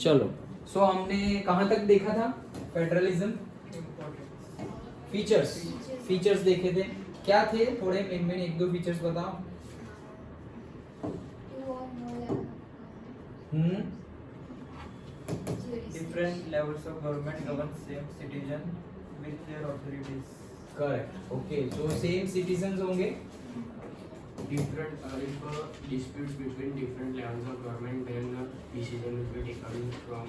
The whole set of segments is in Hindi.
चलो, सो हमने कहाँ तक देखा था फेडरलिज्म? फीचर्स देखे थे, क्या थे? थोड़े मेन एक दो फीचर्स बताओ। Different levels of government govern same citizen with their authorities. Correct, okay, so same citizens होंगे। Different if disputes between different levels of government, then decision will be taken from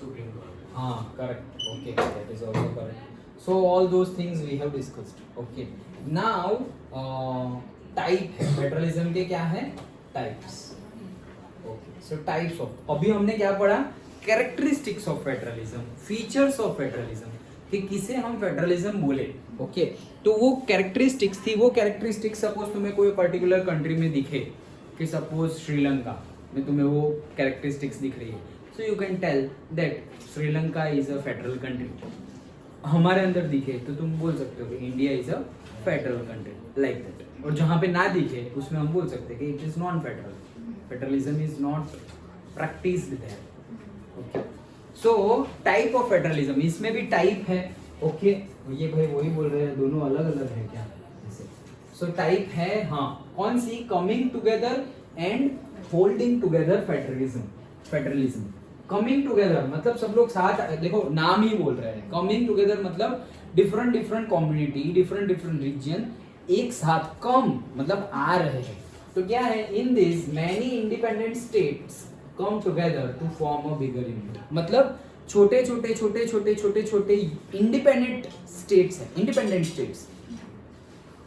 Supreme Court. हाँ, correct, okay, that is also correct. So all those things we have discussed. Okay, now type है फेडरलिज्म के, क्या है? Types. Okay, so types of, अभी हमने क्या पढ़ा? Characteristics of federalism, features of federalism, कि किसे हम फेडरलिज्म बोले। ओके, तो वो कैरेक्टरिस्टिक्स थी। वो कैरेक्टरिस्टिक्स सपोज तुम्हें कोई पर्टिकुलर कंट्री में दिखे, कि सपोज श्रीलंका में तुम्हें वो कैरेक्टरिस्टिक्स दिख रही है, so you can tell that Sri Lanka is a federal country. हमारे अंदर दिखे तो तुम बोल सकते हो कि India is a federal country, like that. और जहाँ पे ना दिखे उसमें हम बोल सकते हैं कि it is non federal, federalism is not practised there. Okay, so type of federalism, इसमें भी टाइप है। ओके, ये भाई वही बोल रहे हैं, दोनों अलग अलग है क्या? सो टाइप है, हाँ, कौन सी? Coming together and holding together federalism. Coming together मतलब सब लोग साथ, देखो नाम ही बोल रहे हैं, कमिंग टुगेदर मतलब डिफरेंट कम्युनिटी, डिफरेंट रीजन एक साथ, कम मतलब आ रहे हैं। तो क्या है? In this many independent states come together to form a bigger India. मतलब छोटे छोटे इंडिपेंडेंट स्टेट्स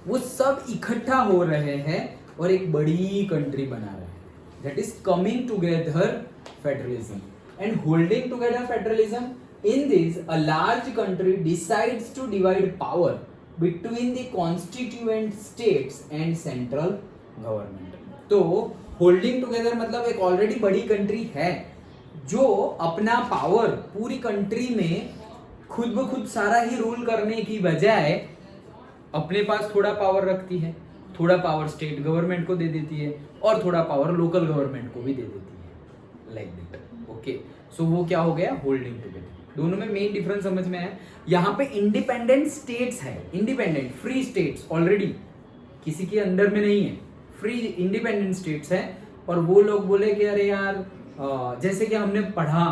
वो सब इकट्ठा हो रहे हैं और एक बड़ी कंट्री बना रहे हैं। That is coming together federalism. And holding together federalism, in this a large country decides to divide power between the constituent states and central government. तो होल्डिंग टुगेदर मतलब एक ऑलरेडी बड़ी कंट्री है जो अपना पावर पूरी कंट्री में खुद ब खुद सारा ही रूल करने की बजाय अपने पास थोड़ा पावर रखती है, थोड़ा पावर स्टेट गवर्नमेंट को दे देती है और थोड़ा पावर लोकल गवर्नमेंट को भी दे देती है, लाइक दैट। ओके, सो वो क्या हो गया? Holding together. दोनों में मेन डिफरेंस समझ में आया? यहाँ पे इंडिपेंडेंट स्टेट्स है, इंडिपेंडेंट फ्री स्टेट्स, ऑलरेडी किसी के अंडर में नहीं है, फ्री इंडिपेंडेंट स्टेट्स है। और वो लोग बोले कि अरे यार, जैसे कि हमने पढ़ा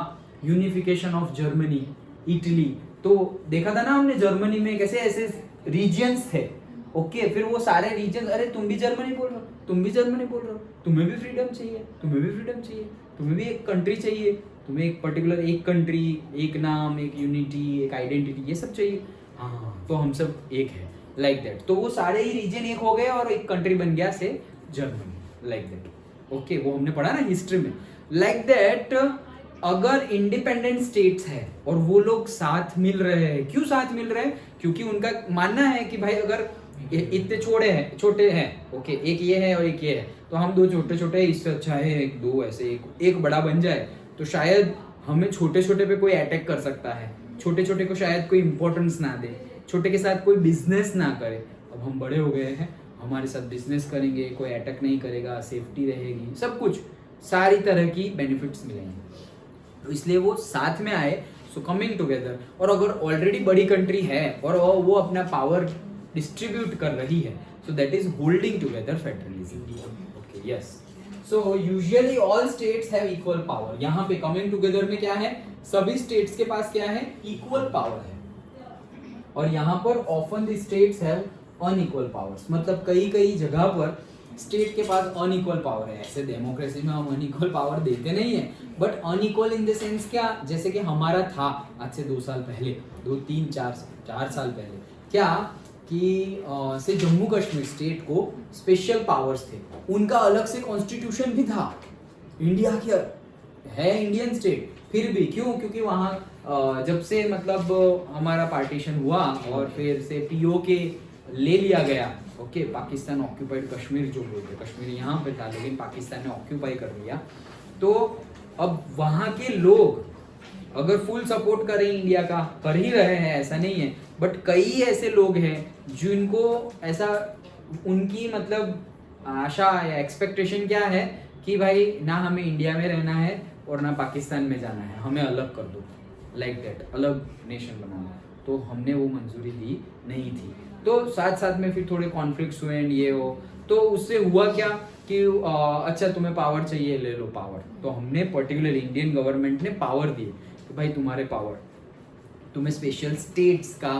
यूनिफिकेशन ऑफ जर्मनी, इटली, तो देखा था ना हमने जर्मनी में कैसे ऐसे रीजन्स थे। ओके, फिर वो सारे रीजन, अरे तुम भी जर्मनी बोल रहे हो, तुम भी जर्मनी बोल रहे हो, तुम्हें भी फ्रीडम चाहिए, तुम्हें भी फ्रीडम चाहिए, तुम्हें भी एक कंट्री चाहिए, तुम्हें एक पर्टिकुलर एक कंट्री, एक नाम, एक यूनिटी, एक आइडेंटिटी, ये सब चाहिए। हाँ, तो हम सब एक है, लाइक दैट। तो वो सारे ही रीजन एक हो गए और एक कंट्री बन गया से जर्मनी, लाइक दैट। ओके, वो हमने पढ़ा ना हिस्ट्री में, लाइक दैट। अगर इंडिपेंडेंट स्टेट्स है और वो लोग साथ मिल रहे हैं, क्यों साथ मिल रहे हैं? क्योंकि उनका मानना है कि भाई अगर इतने छोटे हैं, ओके, एक ये है और एक ये है, तो हम दो छोटे हैं, इससे अच्छा है एक दो ऐसे एक बड़ा बन जाए, तो शायद हमें छोटे पे कोई अटैक कर सकता है, छोटे को शायद कोई इंपॉर्टेंस ना दे, छोटे के साथ कोई बिजनेस ना करे। अब हम बड़े हो गए हैं, हमारे साथ बिजनेस करेंगे, कोई अटैक नहीं करेगा, सेफ्टी रहेगी, सब कुछ, सारी तरह की बेनिफिट्स मिलेंगे। तो इसलिए वो साथ में आए, सो कमिंग टुगेदर। और अगर ऑलरेडी बड़ी कंट्री है और वो अपना पावर डिस्ट्रीब्यूट कर रही है, सो that is holding together federalism. Okay, yes, so usually all states have equal power. यहाँ पे कमिंग टुगेदर में क्या है? सभी स्टेट्स के पास क्या है? इक्वल पावर है। और यहाँ पर often the states have unequal powers, मतलब कई जगह पर स्टेट के पास अनइक्वल पावर है। ऐसे डेमोक्रेसी में हम अनइक्वल पावर देते नहीं है, but unequal in the sense क्या? जैसे कि हमारा था आज से 2 साल पहले, 2-3-4 साल पहले, क्या कि से जम्मू कश्मीर स्टेट को स्पेशल पावर्स थे, उनका अलग से कॉन्स्टिट्यूशन भी था। इंडिया के है इंडियन स्टेट, फिर भी क्यों? क्योंकि वहाँ जब से मतलब हमारा पार्टीशन हुआ और फिर से पीओके ले लिया गया, ओके, पाकिस्तान ऑक्यूपाइड कश्मीर जो बोलते, कश्मीर यहाँ पे था लेकिन पाकिस्तान ने ऑक्यूपाई कर लिया, तो अब वहाँ के लोग अगर फुल सपोर्ट करें इंडिया का, कर ही रहे हैं, ऐसा नहीं है, बट कई ऐसे लोग हैं जिनको ऐसा, उनकी मतलब आशा या एक्सपेक्टेशन क्या है कि भाई ना हमें इंडिया में रहना है और ना पाकिस्तान में जाना है, हमें अलग कर दो, लाइक दैट, अलग नेशन बनाना। तो हमने वो मंजूरी दी नहीं थी। तो साथ साथ में फिर थोड़े कॉन्फ्लिक्ट्स हुए एंड ये हो, तो उससे हुआ क्या कि अच्छा तुम्हें पावर चाहिए, ले लो पावर। तो हमने पर्टिकुलरली इंडियन गवर्नमेंट ने पावर दिए कि भाई तुम्हारे पावर, तुम्हें स्पेशल स्टेट्स का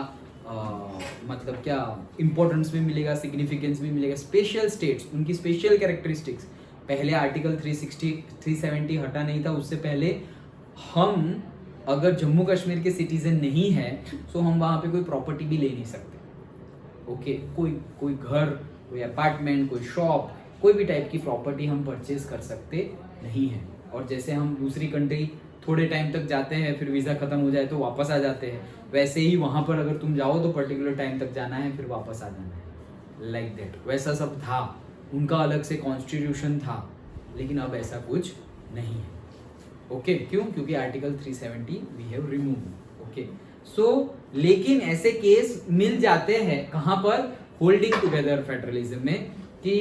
मतलब क्या इम्पोर्टेंस भी मिलेगा, सिग्निफिकेंस भी मिलेगा। स्पेशल स्टेट्स, उनकी स्पेशल कैरेक्टरिस्टिक्स, पहले आर्टिकल 370 हटा नहीं था, उससे पहले हम अगर जम्मू कश्मीर के सिटीजन नहीं है तो हम वहाँ पे कोई प्रॉपर्टी भी ले नहीं सकते। ओके, कोई घर, कोई अपार्टमेंट, कोई शॉप, कोई भी टाइप की प्रॉपर्टी हम परचेज कर सकते नहीं है। और जैसे हम दूसरी कंट्री थोड़े टाइम तक जाते हैं, फिर वीज़ा ख़त्म हो जाए तो वापस आ जाते हैं, वैसे ही वहाँ पर अगर तुम जाओ तो पर्टिकुलर टाइम तक जाना है, फिर वापस आ जाना है, लाइक दैट। वैसा सब था, उनका अलग से कॉन्स्टिट्यूशन था, लेकिन अब ऐसा कुछ नहीं है। ओके, क्यों? क्योंकि article 370 we have remove. Okay, so लेकिन ऐसे केस मिल जाते हैं कहाँ पर? होल्डिंग टुगेदर फेडरलिज्म में, कि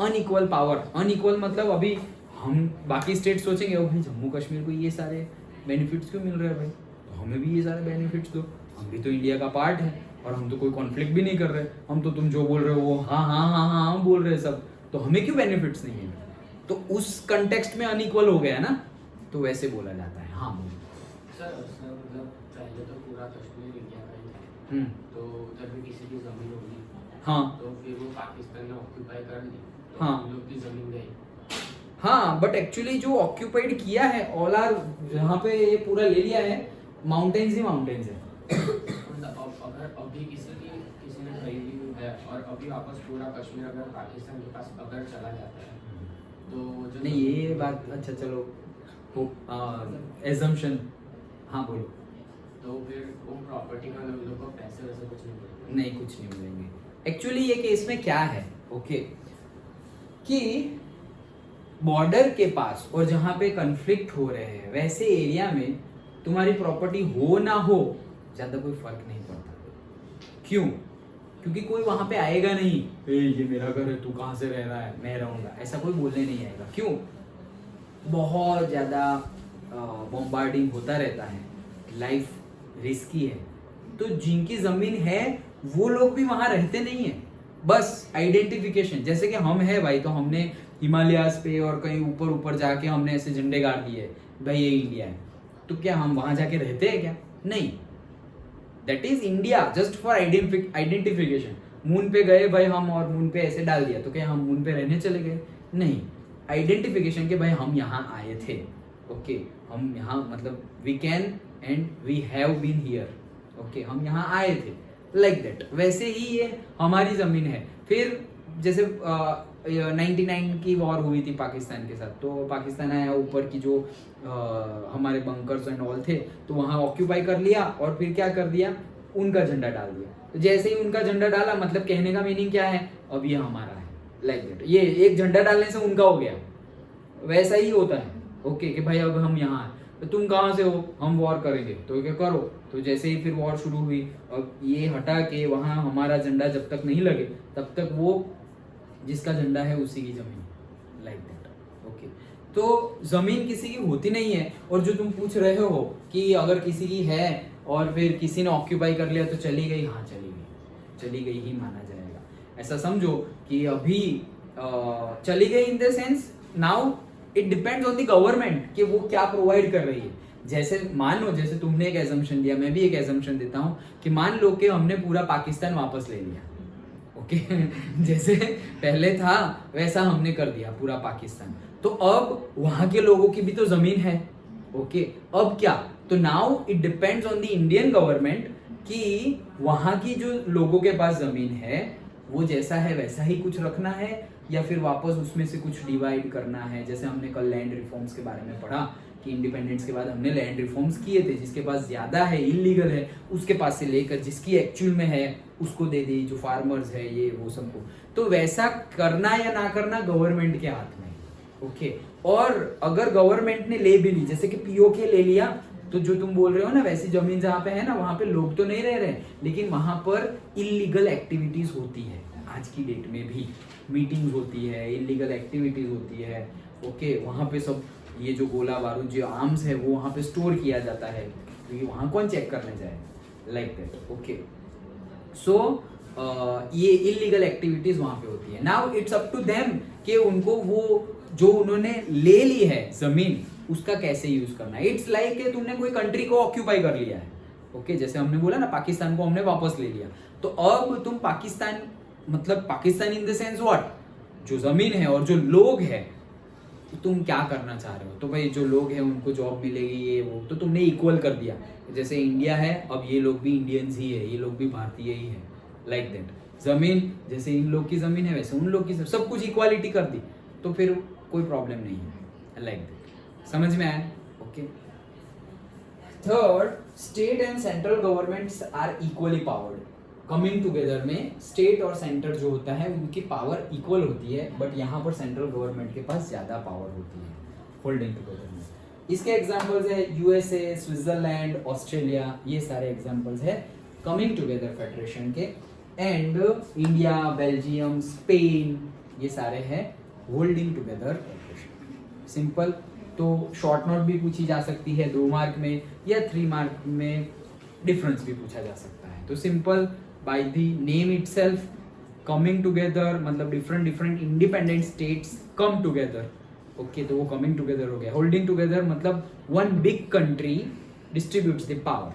अनइक्वल पावर। अनइक्वल मतलब अभी हम बाकी स्टेट सोचेंगे भाई जम्मू कश्मीर को ये सारे बेनिफिट्स क्यों मिल रहे हैं भाई, तो हमें भी ये सारे बेनिफिट्स दो, हम भी तो इंडिया का पार्ट है और हम तो कोई कॉन्फ्लिक्ट भी नहीं कर रहे, हम तो तुम जो बोल रहे हो वो हाँ हाँ हाँ हाँ हाँ बोल रहे हैं सब, तो हमें क्यों बेनिफिट्स नहीं है? तो उस कंटेक्स्ट में अनइक्वल हो गया ना, तो वैसे बोला जाता है। हाँ सर मतलब पहले तो पूरा कश्मीर इंडिया का ही था, तो उधर भी किसी की जमीन होगी, हाँ, तो फिर वो पाकिस्तान ने ऑक्यूपाई कर ली, तो हाँ, उन लोग की जमीन गई। हाँ, बट एक्चुअली जो ऑक्यूपाइड किया है ऑल आर, जहाँ पे ये पूरा ले लिया है, माउंटेन्स ही माउंटेन्स है। मतलब अगर अभी किसी ने खरीदी हुई है और अभी वापस पूरा कश्मीर अगर पाकिस्तान के पास अगर चला जाता है, तो जो नहीं ये बात, अच्छा चलो एजम्पशन, हाँ बोलो। तो फिर वो प्रॉपर्टी का लोगों को पैसे वैसे कुछ नहीं मिलेगा? नहीं, कुछ नहीं मिलेंगे। एक्चुअली ये केस में क्या है, ओके, कि बॉर्डर के पास और जहाँ पे कन्फ्लिक्ट हो रहे हैं वैसे एरिया में तुम्हारी प्रॉपर्टी हो ना हो ज्यादा कोई फर्क नहीं पड़ता। क्यों? क्योंकि कोई वहां पे आएगा नहीं, ये मेरा घर है, तू कहाँ से रह रहा है, मैं रहूंगा, ऐसा कोई बोलने नहीं आएगा। क्यों? बहुत ज्यादा बॉम्बार्डिंग होता रहता है, लाइफ रिस्की है, तो जिनकी जमीन है वो लोग भी वहां रहते नहीं है, बस आइडेंटिफिकेशन। जैसे कि हम है भाई, तो हमने हिमालयास पे और कहीं ऊपर ऊपर जाके हमने ऐसे झंडे गाड़ दिए, भाई ये इंडिया है, तो क्या हम वहां जाके रहते हैं क्या? नहीं, that is India just for identification. Moon पे गए भाई हम और मून पे ऐसे डाल दिया, तो क्या हम मून पे रहने चले गए? नहीं, आइडेंटिफिकेशन के भाई हम यहाँ आए थे। ओके, हम यहाँ मतलब we can and we have been here. Okay, हम यहाँ आए थे, लाइक दैट। वैसे ही ये हमारी जमीन है। फिर जैसे 99 की वॉर हुई थी पाकिस्तान के साथ, तो पाकिस्तान आया, ऊपर की जो हमारे बंकर्स एंड ऑल थे तो वहाँ ऑक्यूपाई कर लिया, और फिर क्या कर दिया, उनका झंडा डाल दिया। तो जैसे ही उनका झंडा डाला, मतलब कहने का मीनिंग क्या है, अब ये हमारा है, लाइक दैट। ये एक झंडा डालने से उनका हो गया, वैसा ही होता है। ओके, कि भाई अब हम यहाँ हैं, तो तुम कहाँ से हो, हम वॉर करेंगे, तो क्या करो। तो जैसे ही फिर वॉर शुरू हुई, अब ये हटा के वहाँ हमारा झंडा जब तक नहीं लगे तब तक वो जिसका झंडा है उसी की जमीन, लाइक दैट। ओके, तो जमीन किसी की होती नहीं है। और जो तुम पूछ रहे हो कि अगर किसी की है और फिर किसी ने ऑक्यूपाई कर लिया तो चली गई, हाँ चली गई ही माना जाएगा। ऐसा समझो कि अभी चली गई in the sense, now it depends on the government कि वो क्या प्रोवाइड कर रही है। जैसे मान लो, जैसे तुमने एक एजम्पशन दिया, मैं भी एक एजम्पशन देता हूँ कि मान लो कि हमने पूरा पाकिस्तान वापस ले लिया। ओके जैसे पहले था वैसा हमने कर दिया पूरा पाकिस्तान, तो अब वहां के लोगों की भी तो जमीन है। ओके, अब क्या, तो now it depends on the Indian government कि वहां की जो लोगों के पास जमीन है वो जैसा है वैसा ही कुछ रखना है, या फिर वापस उसमें से कुछ डिवाइड करना है। जैसे हमने कल लैंड रिफॉर्म्स के बारे में पढ़ा कि इंडिपेंडेंस के बाद हमने लैंड रिफॉर्म्स किए थे, जिसके पास ज्यादा है, इलीगल है, उसके पास से लेकर जिसकी एक्चुअल में है उसको दे दी, जो फार्मर्स है ये वो सबको। तो वैसा करना या ना करना गवर्नमेंट के हाथ में। ओके, और अगर गवर्नमेंट ने ले भी ली, जैसे कि पीओके ले लिया, तो जो तुम बोल रहे हो ना, वैसी जमीन जहाँ पे है ना, वहां पे लोग तो नहीं रह रहे, लेकिन वहां पर इलीगल एक्टिविटीज होती है। आज की डेट में भी मीटिंग्स होती है, इलीगल एक्टिविटीज होती है, ओके, वहाँ पे सब ये जो गोला बारूद जो आर्म्स है वो वहाँ पे स्टोर किया जाता है, क्योंकि वहाँ कौन चेक करने जाए, लाइक दैट। ओके, सो ये इलीगल एक्टिविटीज वहाँ पे होती है। Now it's up to them कि उनको वो जो उन्होंने ले ली है जमीन उसका कैसे यूज करना है। इट्स लाइक कि तुमने कोई कंट्री को ऑक्यूपाई कर लिया है, ओके, जैसे हमने बोला ना पाकिस्तान को हमने वापस ले लिया, तो अब तुम पाकिस्तान मतलब Pakistan in the sense what, जो जमीन है और जो लोग है, तो तुम क्या करना चाह रहे हो, तो भाई जो लोग हैं उनको जॉब मिलेगी ये वो, तो तुमने इक्वल कर दिया। जैसे इंडिया है, अब ये लोग भी इंडियंस ही है, ये लोग भी भारतीय ही है, लाइक दैट। जमीन जैसे इन लोग की जमीन है वैसे उन लोग की, सब कुछ इक्वालिटी कर दी, तो फिर कोई प्रॉब्लम नहीं है, लाइक दैट। समझ में आया? Okay. Third, state and central governments are equally powered. Coming together में स्टेट और सेंटर जो होता है उनकी पावर इक्वल होती है, बट यहाँ पर सेंट्रल गवर्नमेंट के पास ज्यादा पावर होती है होल्डिंग टुगेदर में। इसके एग्जांपल्स है यूएसए, स्विट्जरलैंड, ऑस्ट्रेलिया, ये सारे एग्जांपल्स है कमिंग टुगेदर फेडरेशन के। एंड इंडिया, बेल्जियम, स्पेन, ये सारे हैं होल्डिंग टुगेदर फेडरेशन। सिंपल, तो शॉर्ट नोट भी पूछी जा सकती है 2 मार्क में, या 3 मार्क में डिफरेंस भी पूछा जा सकता है। तो simple, by the name itself, coming together मतलब different independent states come together, okay, तो वो कमिंग टुगेदर हो गया। होल्डिंग टुगेदर मतलब one big country distributes the power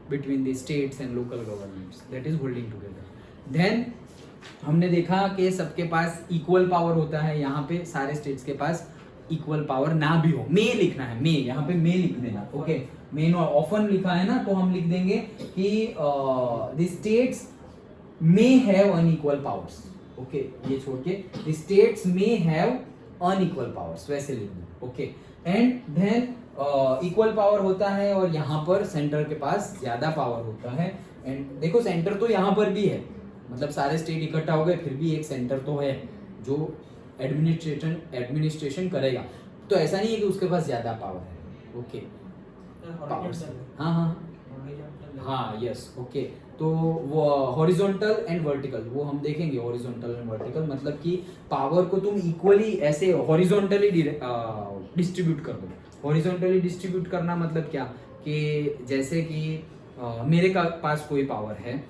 between the states and local governments, that is holding together. Then हमने देखा कि सबके पास इक्वल पावर होता है, यहाँ पे सारे स्टेट्स के पास इक्वल पावर ना भी हो, मे लिखना है, मे, यहाँ पे मे लिख देना, ओके। मे ऑफन लिखा है ना, तो हम लिख देंगे कि the states may have unequal powers, okay, ये छोड़ के the states may have unequal powers, वैसे लिख दो, okay. And than equal power होता है और यहाँ पर सेंटर के पास ज्यादा पावर होता है। एंड देखो सेंटर तो यहाँ पर भी है, मतलब सारे स्टेट इकट्ठा हो गए, फिर भी एक सेंटर तो है जो एडमिनिस्ट्रेशन करेगा, तो ऐसा नहीं है कि उसके पास ज्यादा पावर है, ओके। हाँ हाँ हाँ, यस, ओके। तो वो हॉरिजॉन्टल एंड वर्टिकल वो हम देखेंगे। हॉरिजॉन्टल एंड वर्टिकल मतलब कि पावर को तुम इक्वली ऐसे हॉरिजॉन्टली डिस्ट्रीब्यूट कर दो। हॉरिजॉन्टली डिस्ट्रीब्यूट करना मतलब क्या, कि जैसे कि मेरे पास कोई पावर है,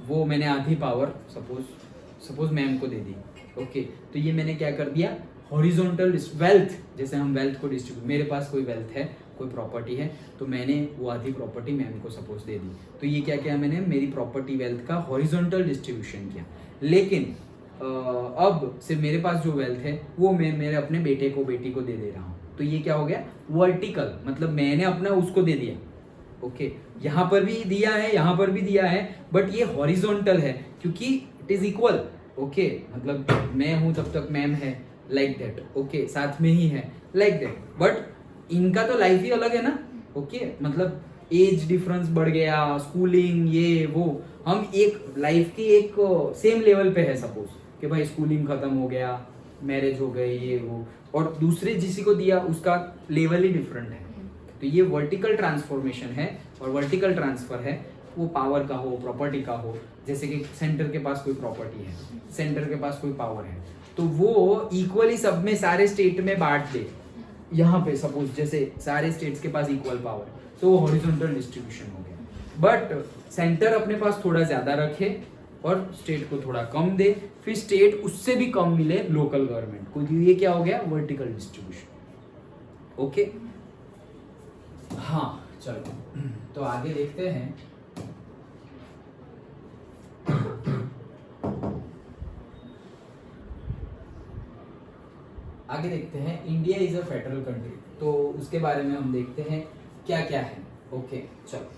वो मैंने आधी पावर सपोज मैम को दे दी, ओके, तो ये मैंने क्या कर दिया, हॉरिजॉन्टल वेल्थ, जैसे हम वेल्थ को डिस्ट्रीब्यूट, मेरे पास कोई वेल्थ है, कोई प्रॉपर्टी है, तो मैंने वो आधी प्रॉपर्टी मैम को सपोज दे दी, तो ये क्या किया मैंने, मेरी प्रॉपर्टी वेल्थ का हॉरिजॉन्टल डिस्ट्रीब्यूशन किया। लेकिन अब सिर्फ मेरे पास जो वेल्थ है वो मैं मेरे अपने बेटे को बेटी को दे रहा हूँ, तो ये क्या हो गया, वर्टिकल, मतलब मैंने अपना उसको दे दिया, ओके। यहाँ पर भी दिया है, यहाँ पर भी दिया है, बट ये हॉरिजॉन्टल है क्योंकि इट इज इक्वल, ओके, मतलब मैं हूं तब तक मैम है, लाइक दैट, ओके, साथ में ही है, लाइक दैट। बट इनका तो लाइफ ही अलग है ना, ओके, मतलब एज डिफरेंस बढ़ गया, स्कूलिंग ये वो, हम एक लाइफ की एक सेम लेवल पे है, सपोज कि भाई स्कूलिंग खत्म हो गया, मैरिज हो गई ये वो, और दूसरे जिसी को दिया उसका लेवल ही डिफरेंट है। तो ये वर्टिकल ट्रांसफॉर्मेशन है, और वर्टिकल ट्रांसफर है, वो पावर का हो, प्रॉपर्टी का हो, जैसे कि सेंटर के पास कोई प्रॉपर्टी है, सेंटर के पास कोई पावर है, तो वो इक्वली सब में सारे स्टेट में बांट दे। यहाँ पे सपोज जैसे सारे स्टेट्स के पास इक्वल पावर, तो वो हॉरिजॉन्टल डिस्ट्रीब्यूशन हो गया। बट सेंटर अपने पास थोड़ा ज्यादा रखे और स्टेट को थोड़ा कम दे, फिर स्टेट उससे भी कम मिले लोकल गवर्नमेंट को, ये क्या हो गया, वर्टिकल डिस्ट्रीब्यूशन, ओके। हाँ चलो, तो आगे देखते हैं। आगे देखते हैं, India is a federal country, तो उसके बारे में हम देखते हैं क्या क्या है, ओके। चलो,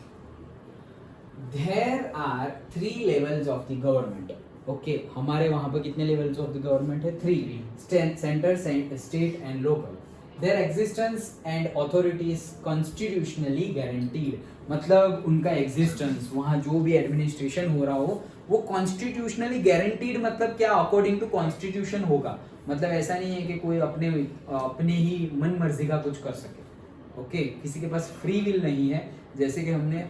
there are 3 levels of the government, okay. हमारे वहां पर कितने लेवल्स ऑफ द गवर्नमेंट है, 3, centre, state and local. Their existence and authority is constitutionally guaranteed, मतलब उनका एग्जिस्टेंस, वहाँ जो भी एडमिनिस्ट्रेशन हो रहा हो वो कॉन्स्टिट्यूशनली गारंटीड, मतलब क्या, अकॉर्डिंग टू कॉन्स्टिट्यूशन होगा, मतलब ऐसा नहीं है कि कोई अपने ही मन मर्जी का कुछ कर सके, ओके। किसी के पास फ्री विल नहीं है, जैसे कि हमने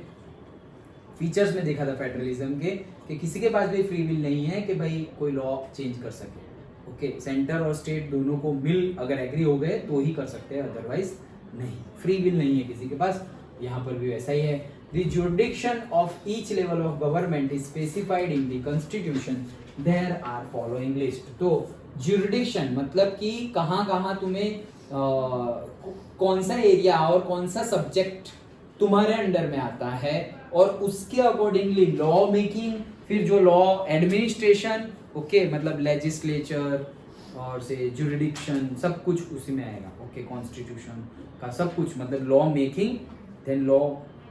फीचर्स में देखा था फेडरलिज्म के, कि किसी के पास भी फ्री विल नहीं है कि भाई कोई लॉ चेंज कर सके, ओके सेंटर और स्टेट दोनों को मिल अगर एग्री हो गए तो ही कर सकते हैं, अदरवाइज नहीं, फ्री विल नहीं है किसी के पास। यहाँ पर भी वैसा ही है। The jurisdiction of each level of government is specified in the constitution, there are following list. तो जुरिडिक्शन मतलब कि कहाँ कहाँ तुम्हें कौन सा एरिया और कौन सा सब्जेक्ट तुम्हारे अंडर में आता है, और उसके अकॉर्डिंगली लॉ मेकिंग, फिर जो लॉ एडमिनिस्ट्रेशन, ओके मतलब लेजिस्लेचर और से जुरिडिक्शन सब कुछ उसी में आएगा। ओके कॉन्स्टिट्यूशन का सब कुछ मतलब law making, then law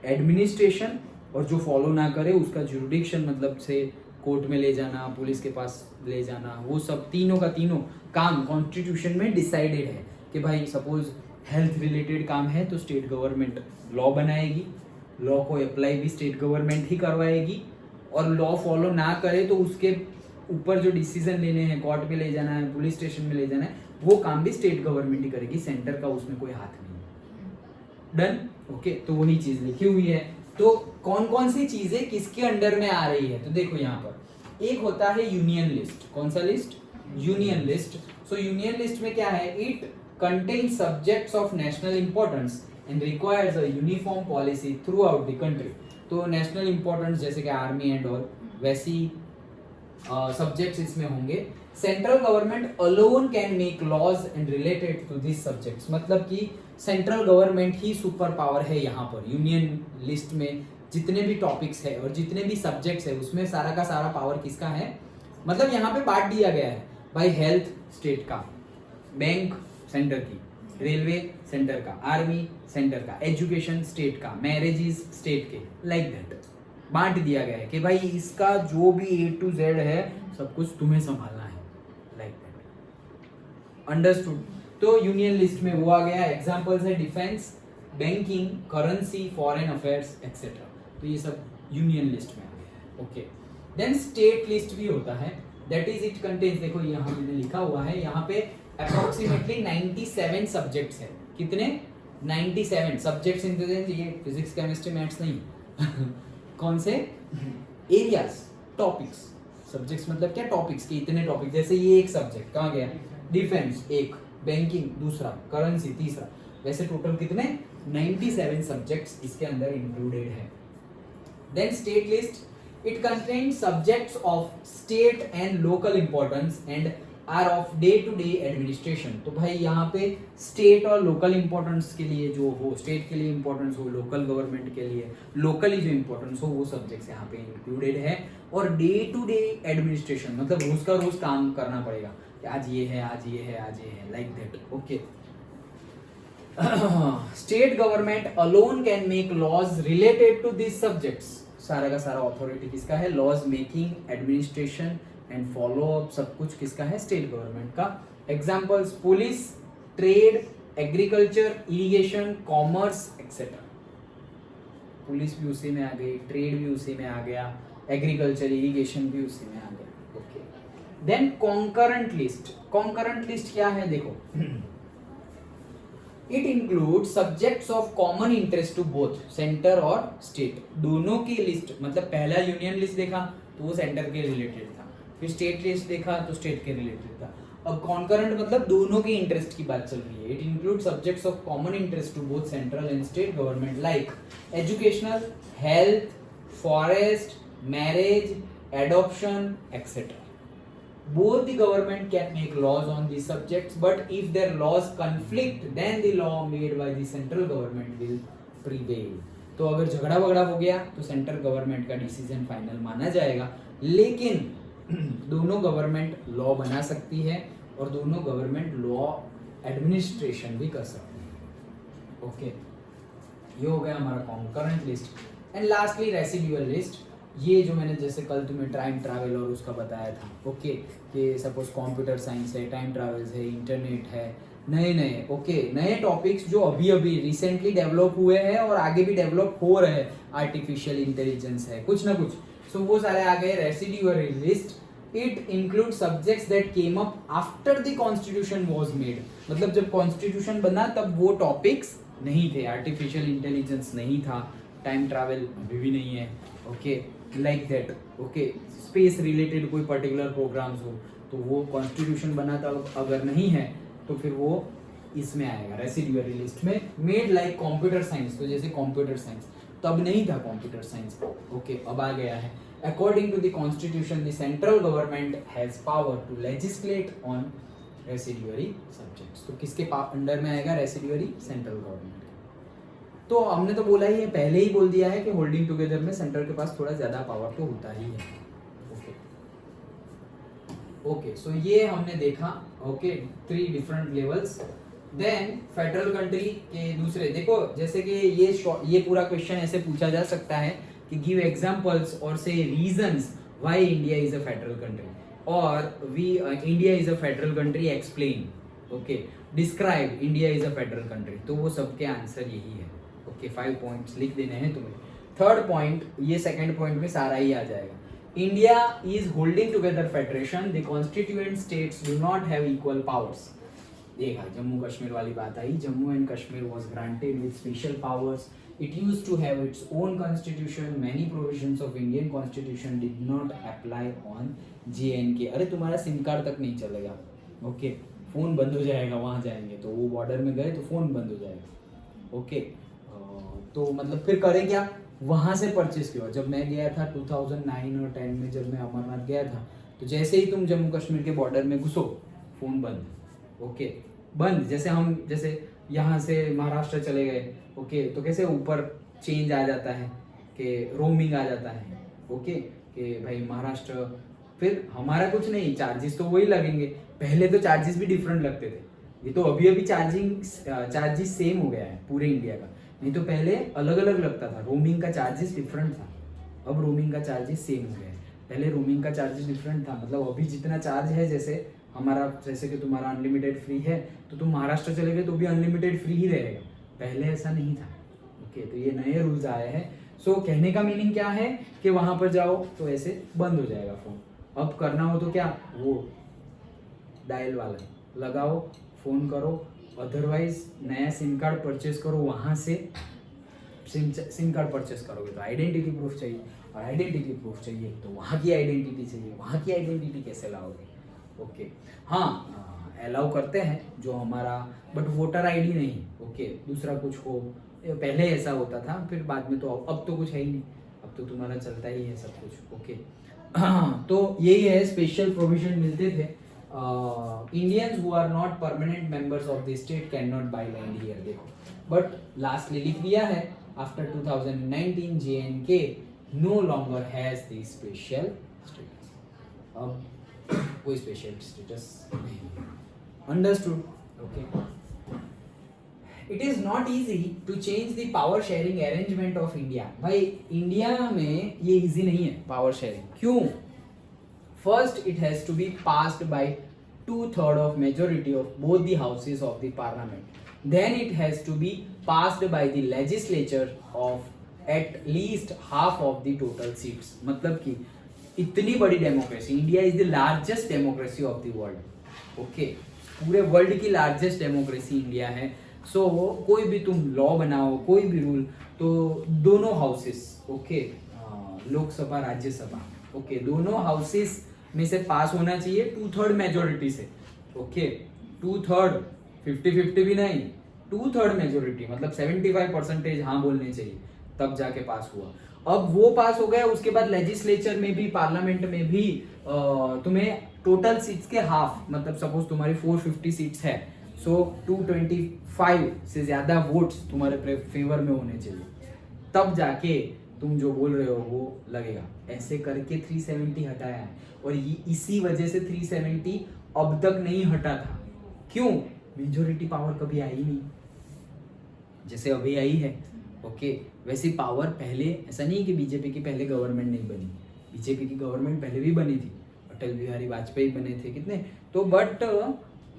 administration, और जो फॉलो ना करे उसका जुरिडिक्शन मतलब से कोर्ट में ले जाना, पुलिस के पास ले जाना, वो सब तीनों का तीनों काम कॉन्स्टिट्यूशन में डिसाइडेड है कि भाई सपोज हेल्थ रिलेटेड काम है तो स्टेट गवर्नमेंट लॉ बनाएगी, लॉ को अप्लाई भी स्टेट गवर्नमेंट ही करवाएगी, और लॉ फॉलो ना करे तो उसके ऊपर जो डिसीजन लेने हैं, कोर्ट में ले जाना है, पुलिस स्टेशन में ले जाना है, वो काम भी स्टेट गवर्नमेंट ही करेगी, सेंटर का उसमें कोई हाथ नहीं है। डन। ओके तो वही चीज लिखी हुई है। तो कौन कौन सी चीजें किसके अंडर में आ रही है, तो देखो यहाँ पर एक होता है यूनियन लिस्ट। कौन सा list? Union list. So union list में क्या है, it contains subjects of national importance and requires a uniform policy throughout the country. तो नेशनल इंपॉर्टेंस जैसे कि आर्मी एंड ऑल वैसी सब्जेक्ट्स इसमें होंगे। Central government alone can make laws and related to this subjects, मतलब कि सेंट्रल गवर्नमेंट ही सुपर पावर है यहाँ पर। यूनियन लिस्ट में जितने भी टॉपिक्स है और जितने भी सब्जेक्ट्स है उसमें सारा का सारा पावर किसका है, मतलब यहाँ पे बांट दिया गया है भाई, हेल्थ स्टेट का, बैंक सेंटर की, रेलवे सेंटर का, आर्मी सेंटर का, एजुकेशन स्टेट का, मैरिजेस स्टेट के, लाइक दैट बांट दिया गया है कि भाई इसका जो भी A to Z है सब कुछ तुम्हें संभालना है, लाइक दैट। अंडरस्टूड। तो यूनियन लिस्ट में वो आ गया। एग्जांपल्स है defence, banking, currency, foreign affairs etcetera. तो ये सब यूनियन लिस्ट में आ गया है। ओके देन स्टेट लिस्ट भी होता है, दैट इज इट कंटेन्स, देखो यहाँ मैंने लिखा हुआ है, यहाँ पे अप्रोक्सीमेटली 97 सब्जेक्ट्स है। कितने? 97 सब्जेक्ट्स इन द सेंस ये फिजिक्स केमिस्ट्री मैथ्स नहीं कौन से एरियाज, टॉपिक्स। सब्जेक्ट्स मतलब क्या, टॉपिक्स के इतने टॉपिक, जैसे ये एक सब्जेक्ट कहाँ गया, डिफेंस एक, बैंकिंग दूसरा, करेंसी तीसरा, वैसे टोटल कितने 97 सब्जेक्ट्स इसके अंदर इंक्लूडेड है। Then state list, it contains subjects of state and local importance and are of day to day administration. तो भाई यहाँ पे स्टेट और लोकल इंपॉर्टेंस के लिए जो हो, स्टेट के लिए इंपॉर्टेंस हो, लोकल गवर्नमेंट के लिए लोकली जो इंपॉर्टेंस हो, वो सब्जेक्ट्स यहाँ पे इंक्लूडेड है। और डे टू डे एडमिनिस्ट्रेशन मतलब रोज का रोज काम करना पड़ेगा कि आज ये है, आज ये है, आज ये है, like that. Okay state government alone can make laws related to this subjects. सारा का सारा अथॉरिटी किसका है, laws making, administration and follow up सब कुछ किसका है, स्टेट गवर्नमेंट का। Examples police, trade, agriculture, irrigation, commerce etcetera. Police भी उसी में आ गई, ट्रेड भी उसी में आ गया, एग्रीकल्चर इरिगेशन भी उसी में आ गया। Okay then concurrent list. Concurrent list क्या है, देखो it include subjects of common interest to both centre और स्टेट। दोनों की लिस्ट, मतलब पहला यूनियन लिस्ट देखा तो वो सेंटर के रिलेटेड था, फिर स्टेट लिस्ट देखा तो स्टेट के रिलेटेड था। अब कॉन्करेंट मतलब दोनों के इंटरेस्ट की बात चल रही है। It include subjects of common interest to both central and state government like educational, health, forest, marriage, adoption etcetera. Both the government can make laws on these subjects, but if their laws conflict, then the law made by the central government will prevail. तो अगर झगड़ा वगड़ा हो गया तो सेंट्रल गवर्नमेंट का डिसीजन फाइनल माना जाएगा, लेकिन दोनों गवर्नमेंट लॉ बना सकती है और दोनों गवर्नमेंट लॉ एडमिनिस्ट्रेशन भी कर सकती है। ओके ये हो गया हमारा concurrent list. And lastly residual list. ये जो मैंने जैसे कल तुम्हें टाइम ट्रैवल और उसका बताया था, ओके कि सपोज कंप्यूटर साइंस है, टाइम ट्रैवल्स है, इंटरनेट है, नए टॉपिक्स जो अभी अभी रिसेंटली डेवलप हुए हैं और आगे भी डेवलप हो रहे हैं, आर्टिफिशियल इंटेलिजेंस है, कुछ ना कुछ, सो वो सारे आ गए residual list. It include subjects that came up after the constitution was made, मतलब जब कॉन्स्टिट्यूशन बना तब वो टॉपिक्स नहीं थे, आर्टिफिशियल इंटेलिजेंस नहीं था, टाइम ट्रैवल अभी भी नहीं है, okay like that. Okay space related कोई पर्टिकुलर प्रोग्राम्स हो, तो वो कॉन्स्टिट्यूशन बनाता अगर नहीं है तो फिर वो इसमें आएगा रेसिड्यूअरी लिस्ट में। मेड लाइक कंप्यूटर साइंस, तो जैसे कंप्यूटर साइंस तब नहीं था कंप्यूटर साइंस, ओके अब आ गया है। According to the constitution the central government has power to legislate on residuary subjects. तो किसके अंडर में आएगा? Residuary central government. तो हमने तो बोला ही है, पहले ही बोल दिया है कि होल्डिंग टुगेदर में सेंटर के पास थोड़ा ज्यादा पावर तो होता ही है। ओके सो ये हमने देखा, okay 3 different levels. Then federal country के दूसरे देखो, जैसे कि ये पूरा क्वेश्चन ऐसे पूछा जा सकता है कि गिव एग्जांपल्स और से reasons why India is a federal country, और we India is a federal country explain, okay describe India is a federal country. तो वो सबके आंसर यही है। ओके 5 पॉइंट्स लिख देने हैं तुम्हें। थर्ड पॉइंट, ये सेकंड पॉइंट में सारा ही आ जाएगा। India is holding together federation. The constituent states do not have equal powers. देखा जम्मू कश्मीर वाली बात आई। Jammu and Kashmir was granted with special powers. It used to have its own constitution. Many provisions of Indian constitution did not apply on J&K. अरे तुम्हारा सिम कार्ड तक नहीं चलेगा, ओके फोन बंद हो जाएगा वहां जाएंगे तो, वो बॉर्डर में गए तो फोन बंद हो जाएगा, ओके तो मतलब फिर करें क्या? वहां से परचेस किया। जब मैं गया था 2009 और 10 में, जब मैं अमरनाथ गया था, तो जैसे ही तुम जम्मू कश्मीर के बॉर्डर में घुसो फोन बंद, ओके बंद। जैसे यहाँ से महाराष्ट्र चले गए, ओके तो कैसे ऊपर चेंज आ जाता है कि रोमिंग आ जाता है, ओके कि भाई महाराष्ट्र, फिर हमारा कुछ नहीं, चार्जेस तो वही लगेंगे। पहले तो चार्जेस भी डिफरेंट लगते थे, ये तो अभी चार्जेस सेम हो गया है पूरे इंडिया का, नहीं तो पहले अलग अलग लगता था, रोमिंग का चार्जेस डिफरेंट था, अब रोमिंग का चार्जेस सेम हो गया है। पहले रोमिंग का चार्जेस डिफरेंट था, मतलब अभी जितना चार्ज है, जैसे हमारा, जैसे कि तुम्हारा अनलिमिटेड फ्री है तो तुम महाराष्ट्र चले गए तो भी अनलिमिटेड फ्री ही रहेगा, पहले ऐसा नहीं था, ओके तो ये नए रूल्स आए हैं। सो कहने का मीनिंग क्या है कि वहां पर जाओ तो ऐसे बंद हो जाएगा फोन, अब करना हो तो क्या, वो डायल वाला लगाओ, फोन करो, अदरवाइज नया सिम कार्ड परचेस करो, वहां से सिम कार्ड परचेस करोगे तो आइडेंटिटी प्रूफ चाहिए, और आइडेंटिटी प्रूफ चाहिए तो वहाँ की आइडेंटिटी चाहिए, वहाँ की आइडेंटिटी कैसे लाओगे? ओके हाँ अलाउ करते हैं जो हमारा, बट वोटर आईडी नहीं, ओके दूसरा कुछ हो, पहले ऐसा होता था, फिर बाद में तो अब तो कुछ है ही नहीं, अब तो तुम्हारा चलता ही है सब कुछ, ओके तो यही है, स्पेशल प्रोविजन मिलते थे। Indians who are not permanent members of the state cannot buy land here, देखो, but lastly लिख दिया है, after 2019 J&K no longer has the special status, अब कोई special status नहीं, understood? Okay. It is not easy to change the power sharing arrangement of India. भाई इंडिया में ये easy नहीं है power sharing, क्यों? First, it has to be passed by 2/3 of majority of both the houses of the parliament. Then it has to be passed by the legislature of at least half of the total seats. मतलब कि इतनी बड़ी democracy, India is the largest democracy of the world, okay पूरे वर्ल्ड की लार्जेस्ट डेमोक्रेसी इंडिया है। सो कोई भी तुम लॉ बनाओ, कोई भी रूल, तो दोनों houses, okay Lok Sabha Rajya Sabha, okay दोनों हाउसेस में से पास होना चाहिए 2/3 मेजोरिटी से, ओके 2/3 50-50 भी नहीं, 2/3 मेजोरिटी मतलब 75% हाँ बोलने चाहिए, तब जाके पास हुआ। अब वो पास हो गया, उसके बाद लेजिस्लेचर में भी, पार्लियामेंट में भी तुम्हें टोटल सीट्स के हाफ, मतलब सपोज तुम्हारी 450 सीट्स है, सो 225 से ज्यादा वोट्स तुम्हारे फेवर में होने चाहिए, तब जाके तुम जो बोल रहे हो वो लगेगा। ऐसे करके 370 हटाया है, और ये इसी वजह से 370 अब तक नहीं हटा था, क्यों? मेजोरिटी पावर कभी आई नहीं, जैसे अभी आई है, ओके वैसी पावर पहले, ऐसा नहीं कि बीजेपी की पहले गवर्नमेंट नहीं बनी, बीजेपी की गवर्नमेंट पहले भी बनी थी, अटल बिहारी वाजपेयी बने थे कितने तो, बट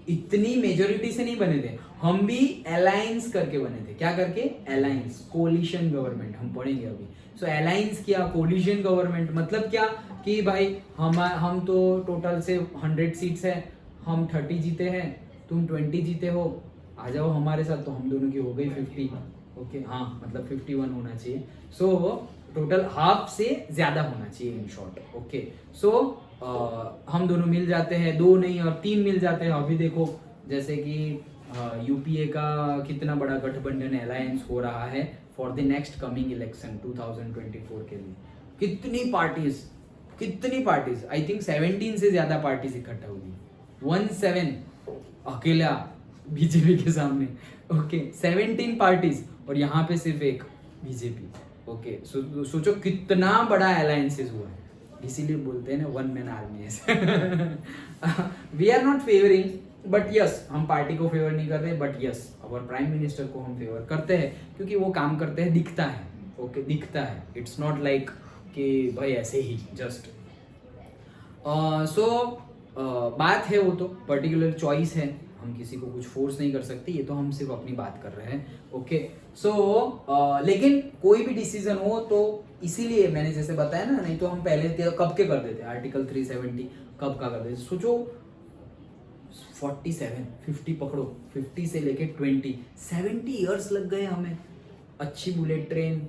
इतनी मेजोरिटी से नहीं बने थे, हम भी अलायंस करके बने थे। क्या करके? अलायंस, कोलिशन गवर्नमेंट, हम पढ़ेंगे अभी। सो अलायंस किया, कोलिशन गवर्नमेंट मतलब क्या कि भाई हम तो टोटल से 100 सीट्स है, हम 30 जीते हैं, तुम 20 जीते हो, आ जाओ हमारे साथ, तो हम दोनों की हो गई 50, ओके हाँ मतलब 51 होना चाहिए। सो टोटल हाफ से ज्यादा होना चाहिए इन शॉर्ट, ओके। सो हम दोनों मिल जाते हैं, 2 नहीं और 3 मिल जाते हैं। अभी देखो जैसे कि यूपीए का कितना बड़ा गठबंधन अलायंस हो रहा है for the next coming election 2024 के लिए। कितनी पार्टीज आई थिंक 17 से ज्यादा पार्टीज इकट्ठा होगी। 17 अकेला बीजेपी के सामने। ओके 17 पार्टीज और यहाँ पे सिर्फ एक बीजेपी। ओके सोचो कितना बड़ा अलायंसेस हुआ है। इसीलिए बोलते हैं ना one man army. We are not favouring but yes, हम पार्टी को फेवर नहीं कर रहे बट यस और प्राइम मिनिस्टर को हम फेवर करते हैं क्योंकि वो काम करते हैं, दिखता है। ओके दिखता है, इट्स नॉट लाइक कि भाई ऐसे ही जस्ट। बात है वो तो पर्टिकुलर चॉइस है, हम किसी को कुछ फोर्स नहीं कर सकते, ये तो हम सिर्फ अपनी बात कर रहे हैं। ओके लेकिन कोई भी डिसीजन हो तो इसीलिए मैंने जैसे बताया ना, नहीं तो हम पहले कब के कर देते आर्टिकल 370 कब का कर देते। सोचो 47 50 पकड़ो, 50 से लेके 20 70 इयर्स लग गए हमें। अच्छी बुलेट ट्रेन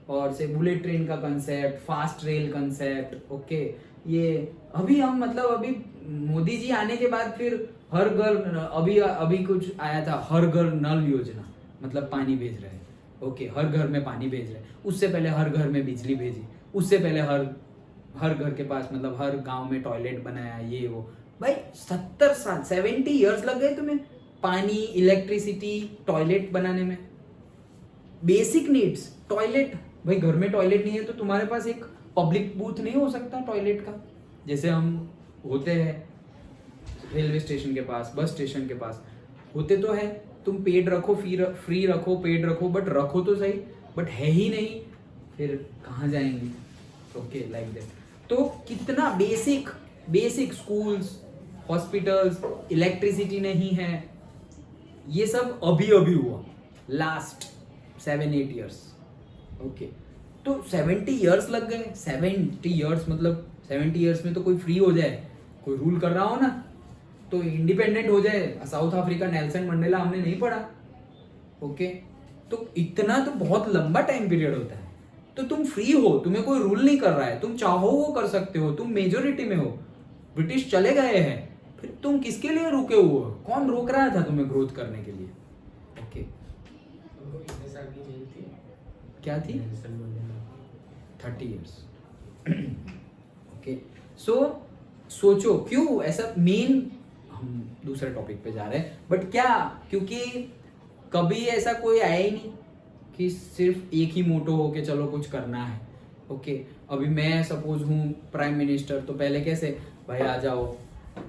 और से बुलेट ट्रेन का concept, fast rail concept. Okay ये अभी हम मतलब अभी मोदी जी आने के बाद फिर हर घर, अभी कुछ आया था हर घर नल योजना, मतलब पानी भेज रहे हैं। ओके हर घर में पानी भेज रहे हैं। उससे पहले हर घर में बिजली भेजी, उससे पहले हर घर के पास मतलब हर गांव में टॉयलेट बनाया, ये वो। भाई 70 साल 70 इयर्स लग गए तुम्हें पानी, इलेक्ट्रिसिटी, टॉयलेट बनाने में। Basic needs toilet. भाई घर में टॉयलेट नहीं है तो तुम्हारे पास एक पब्लिक बूथ नहीं हो सकता टॉयलेट का, जैसे हम होते हैं रेलवे स्टेशन के पास, बस स्टेशन के पास होते तो है। तुम पेड रखो, फ्री रखो, पेड रखो, बट रखो तो सही, बट है ही नहीं, फिर कहाँ जाएंगे। Okay like that. तो कितना बेसिक स्कूल्स, हॉस्पिटल्स, इलेक्ट्रिसिटी नहीं है, ये सब अभी हुआ लास्ट 7-8 इयर्स। ओके तो 70 इयर्स लग गए। 70 इयर्स मतलब 70 इयर्स में तो कोई फ्री हो जाए, कोई रूल कर रहा हो ना, तो इंडिपेंडेंट हो जाए। साउथ अफ्रीका नेल्सन मंडेला हमने नहीं पढ़ा। ओके तो इतना तो बहुत लंबा टाइम पीरियड होता है। तो तुम फ्री हो, तुम्हें कोई रूल नहीं कर रहा है, तुम चाहो वो कर सकते हो, तुम मेजोरिटी में हो। ब्रिटिश चले गए हैं, फिर तुम किसके लिए रुके हुए हो? कौन रोक रहा था तुम्हें ग्रोथ करने के लिए? ओके क्या थी 30 इयर्स। ओके सोचो क्यों ऐसा। मेन हम दूसरे टॉपिक पे जा रहे हैं, बट क्या, क्योंकि कभी ऐसा कोई आया ही नहीं कि सिर्फ एक ही मोटो हो के चलो कुछ करना है। ओके अभी मैं सपोज हूँ प्राइम मिनिस्टर, तो पहले कैसे भाई आ जाओ,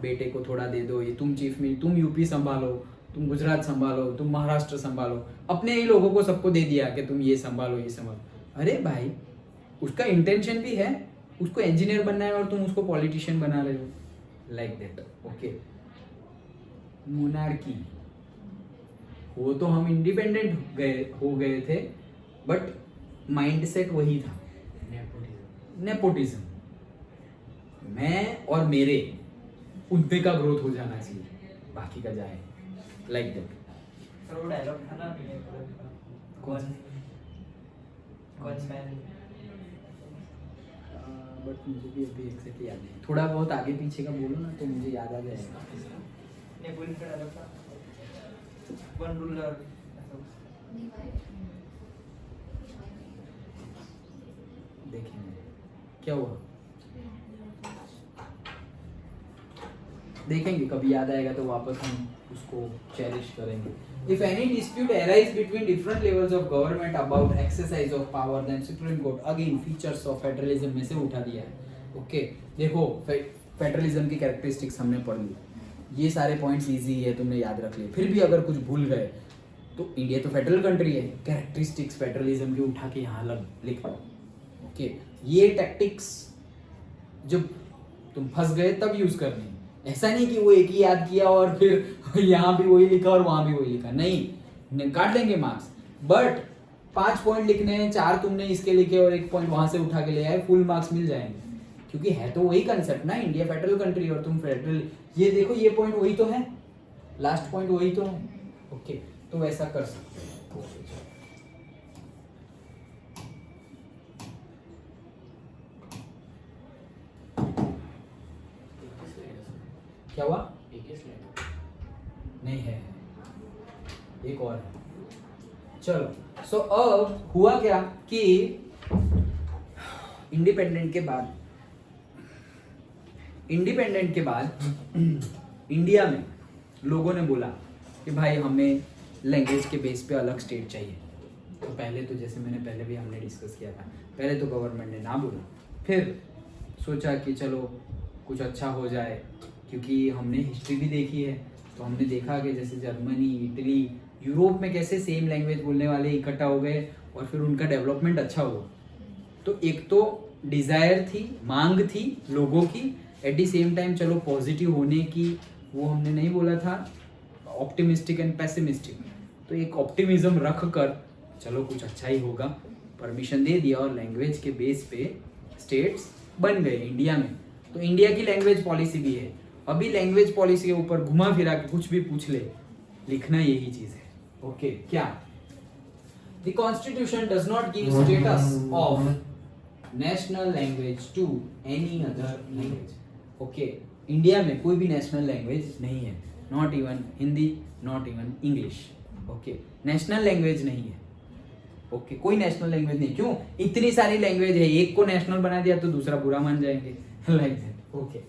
बेटे को थोड़ा दे दो, ये तुम चीफ मिनिस्टर, तुम यूपी संभालो, तुम गुजरात संभालो, तुम महाराष्ट्र संभालो, अपने ही लोगों को सबको दे दिया कि तुम ये संभालो ये संभालो। अरे भाई उसका इंटेंशन भी है, उसको इंजीनियर बनना है और तुम उसको पॉलिटिशियन बना रहे हो, लाइक दैट। ओके मोनार्की, वो तो हम इंडिपेंडेंट हो गए थे, बट माइंडसेट वही था, नेपोटिज्म। मैं और मेरे उनपे का ग्रोथ हो जाना चाहिए, बाकी का जाए, लाइक दैट। तो वो डायलॉग था ना, वन मैन। बट मुझे भी अभी एग्जैक्टली याद नहीं, थोड़ा बहुत आगे पीछे का बोलो ना तो मुझे याद आ जाएगा। नेपोलियन का डायलॉग था, वन रूलर। देखेंगे क्या हुआ, देखेंगे कभी याद आएगा तो वापस हम उसको चेरिश करेंगे। If any dispute arise between different levels of government about exercise of power, then Supreme Court again features of federalism में से उठा दिया है। ओके देखो फेडरलिज्म की कैरेक्टरिस्टिक्स हमने पढ़ ली, ये सारे पॉइंट्स इजी है, तुमने याद रख लिए। फिर भी अगर कुछ भूल गए तो इंडिया तो फेडरल कंट्री है, कैरेक्टरिस्टिक्स फेडरलिज्म की उठा के यहाँ लिख दो। ओके ये टैक्टिक्स जब तुम फंस गए तब यूज करनी, ऐसा नहीं कि वो एक ही याद किया और फिर यहाँ भी वही लिखा और वहां भी वही लिखा, नहीं काट लेंगे मार्क्स। बट 5 पॉइंट लिखने हैं, 4 तुमने इसके लिखे और 1 पॉइंट वहां से उठा के ले आए, फुल मार्क्स मिल जाएंगे, क्योंकि है तो वही कंसेप्ट ना, इंडिया फेडरल कंट्री और तुम फेडरल। ये देखो ये पॉइंट वही तो है, लास्ट पॉइंट वही तो है। ओके तो वैसा कर सकते हैं। क्या हुआ? एक ही स्लाइड नहीं है, एक और है। चलो, सो अब हुआ क्या कि इंडिपेंडेंट के बाद इंडिया में लोगों ने बोला कि भाई हमें लैंग्वेज के बेस पे अलग स्टेट चाहिए। तो पहले तो जैसे मैंने पहले भी हमने डिस्कस किया था, पहले तो गवर्नमेंट ने ना बोला, फिर सोचा कि चलो कुछ अच्छा हो जाए, क्योंकि हमने हिस्ट्री भी देखी है। तो हमने देखा कि जैसे जर्मनी, इटली, यूरोप में कैसे सेम लैंग्वेज बोलने वाले इकट्ठा हो गए और फिर उनका डेवलपमेंट अच्छा हुआ। तो एक तो डिज़ायर थी, मांग थी लोगों की, एट द सेम टाइम चलो पॉजिटिव होने की, वो हमने नहीं बोला था ऑप्टिमिस्टिक एंड पेसिमिस्टिक, तो एक ऑप्टिमिज्म रख कर चलो कुछ अच्छा ही होगा, परमिशन दे दिया और लैंग्वेज के बेस पे स्टेट्स बन गए इंडिया में। तो इंडिया की लैंग्वेज पॉलिसी भी है। अभी लैंग्वेज पॉलिसी के ऊपर घुमा फिरा के कुछ भी पूछ ले, लिखना यही चीज है। ओके, क्या? The constitution does not give status of national language to any other language. Okay, India में कोई भी नेशनल लैंग्वेज नहीं है, not even Hindi, not even English. Okay, national language नहीं है। ओके, कोई नेशनल लैंग्वेज नहीं। क्यों? इतनी सारी लैंग्वेज है, एक को नेशनल बना दिया तो दूसरा बुरा मान जाएंगे, like that. Okay,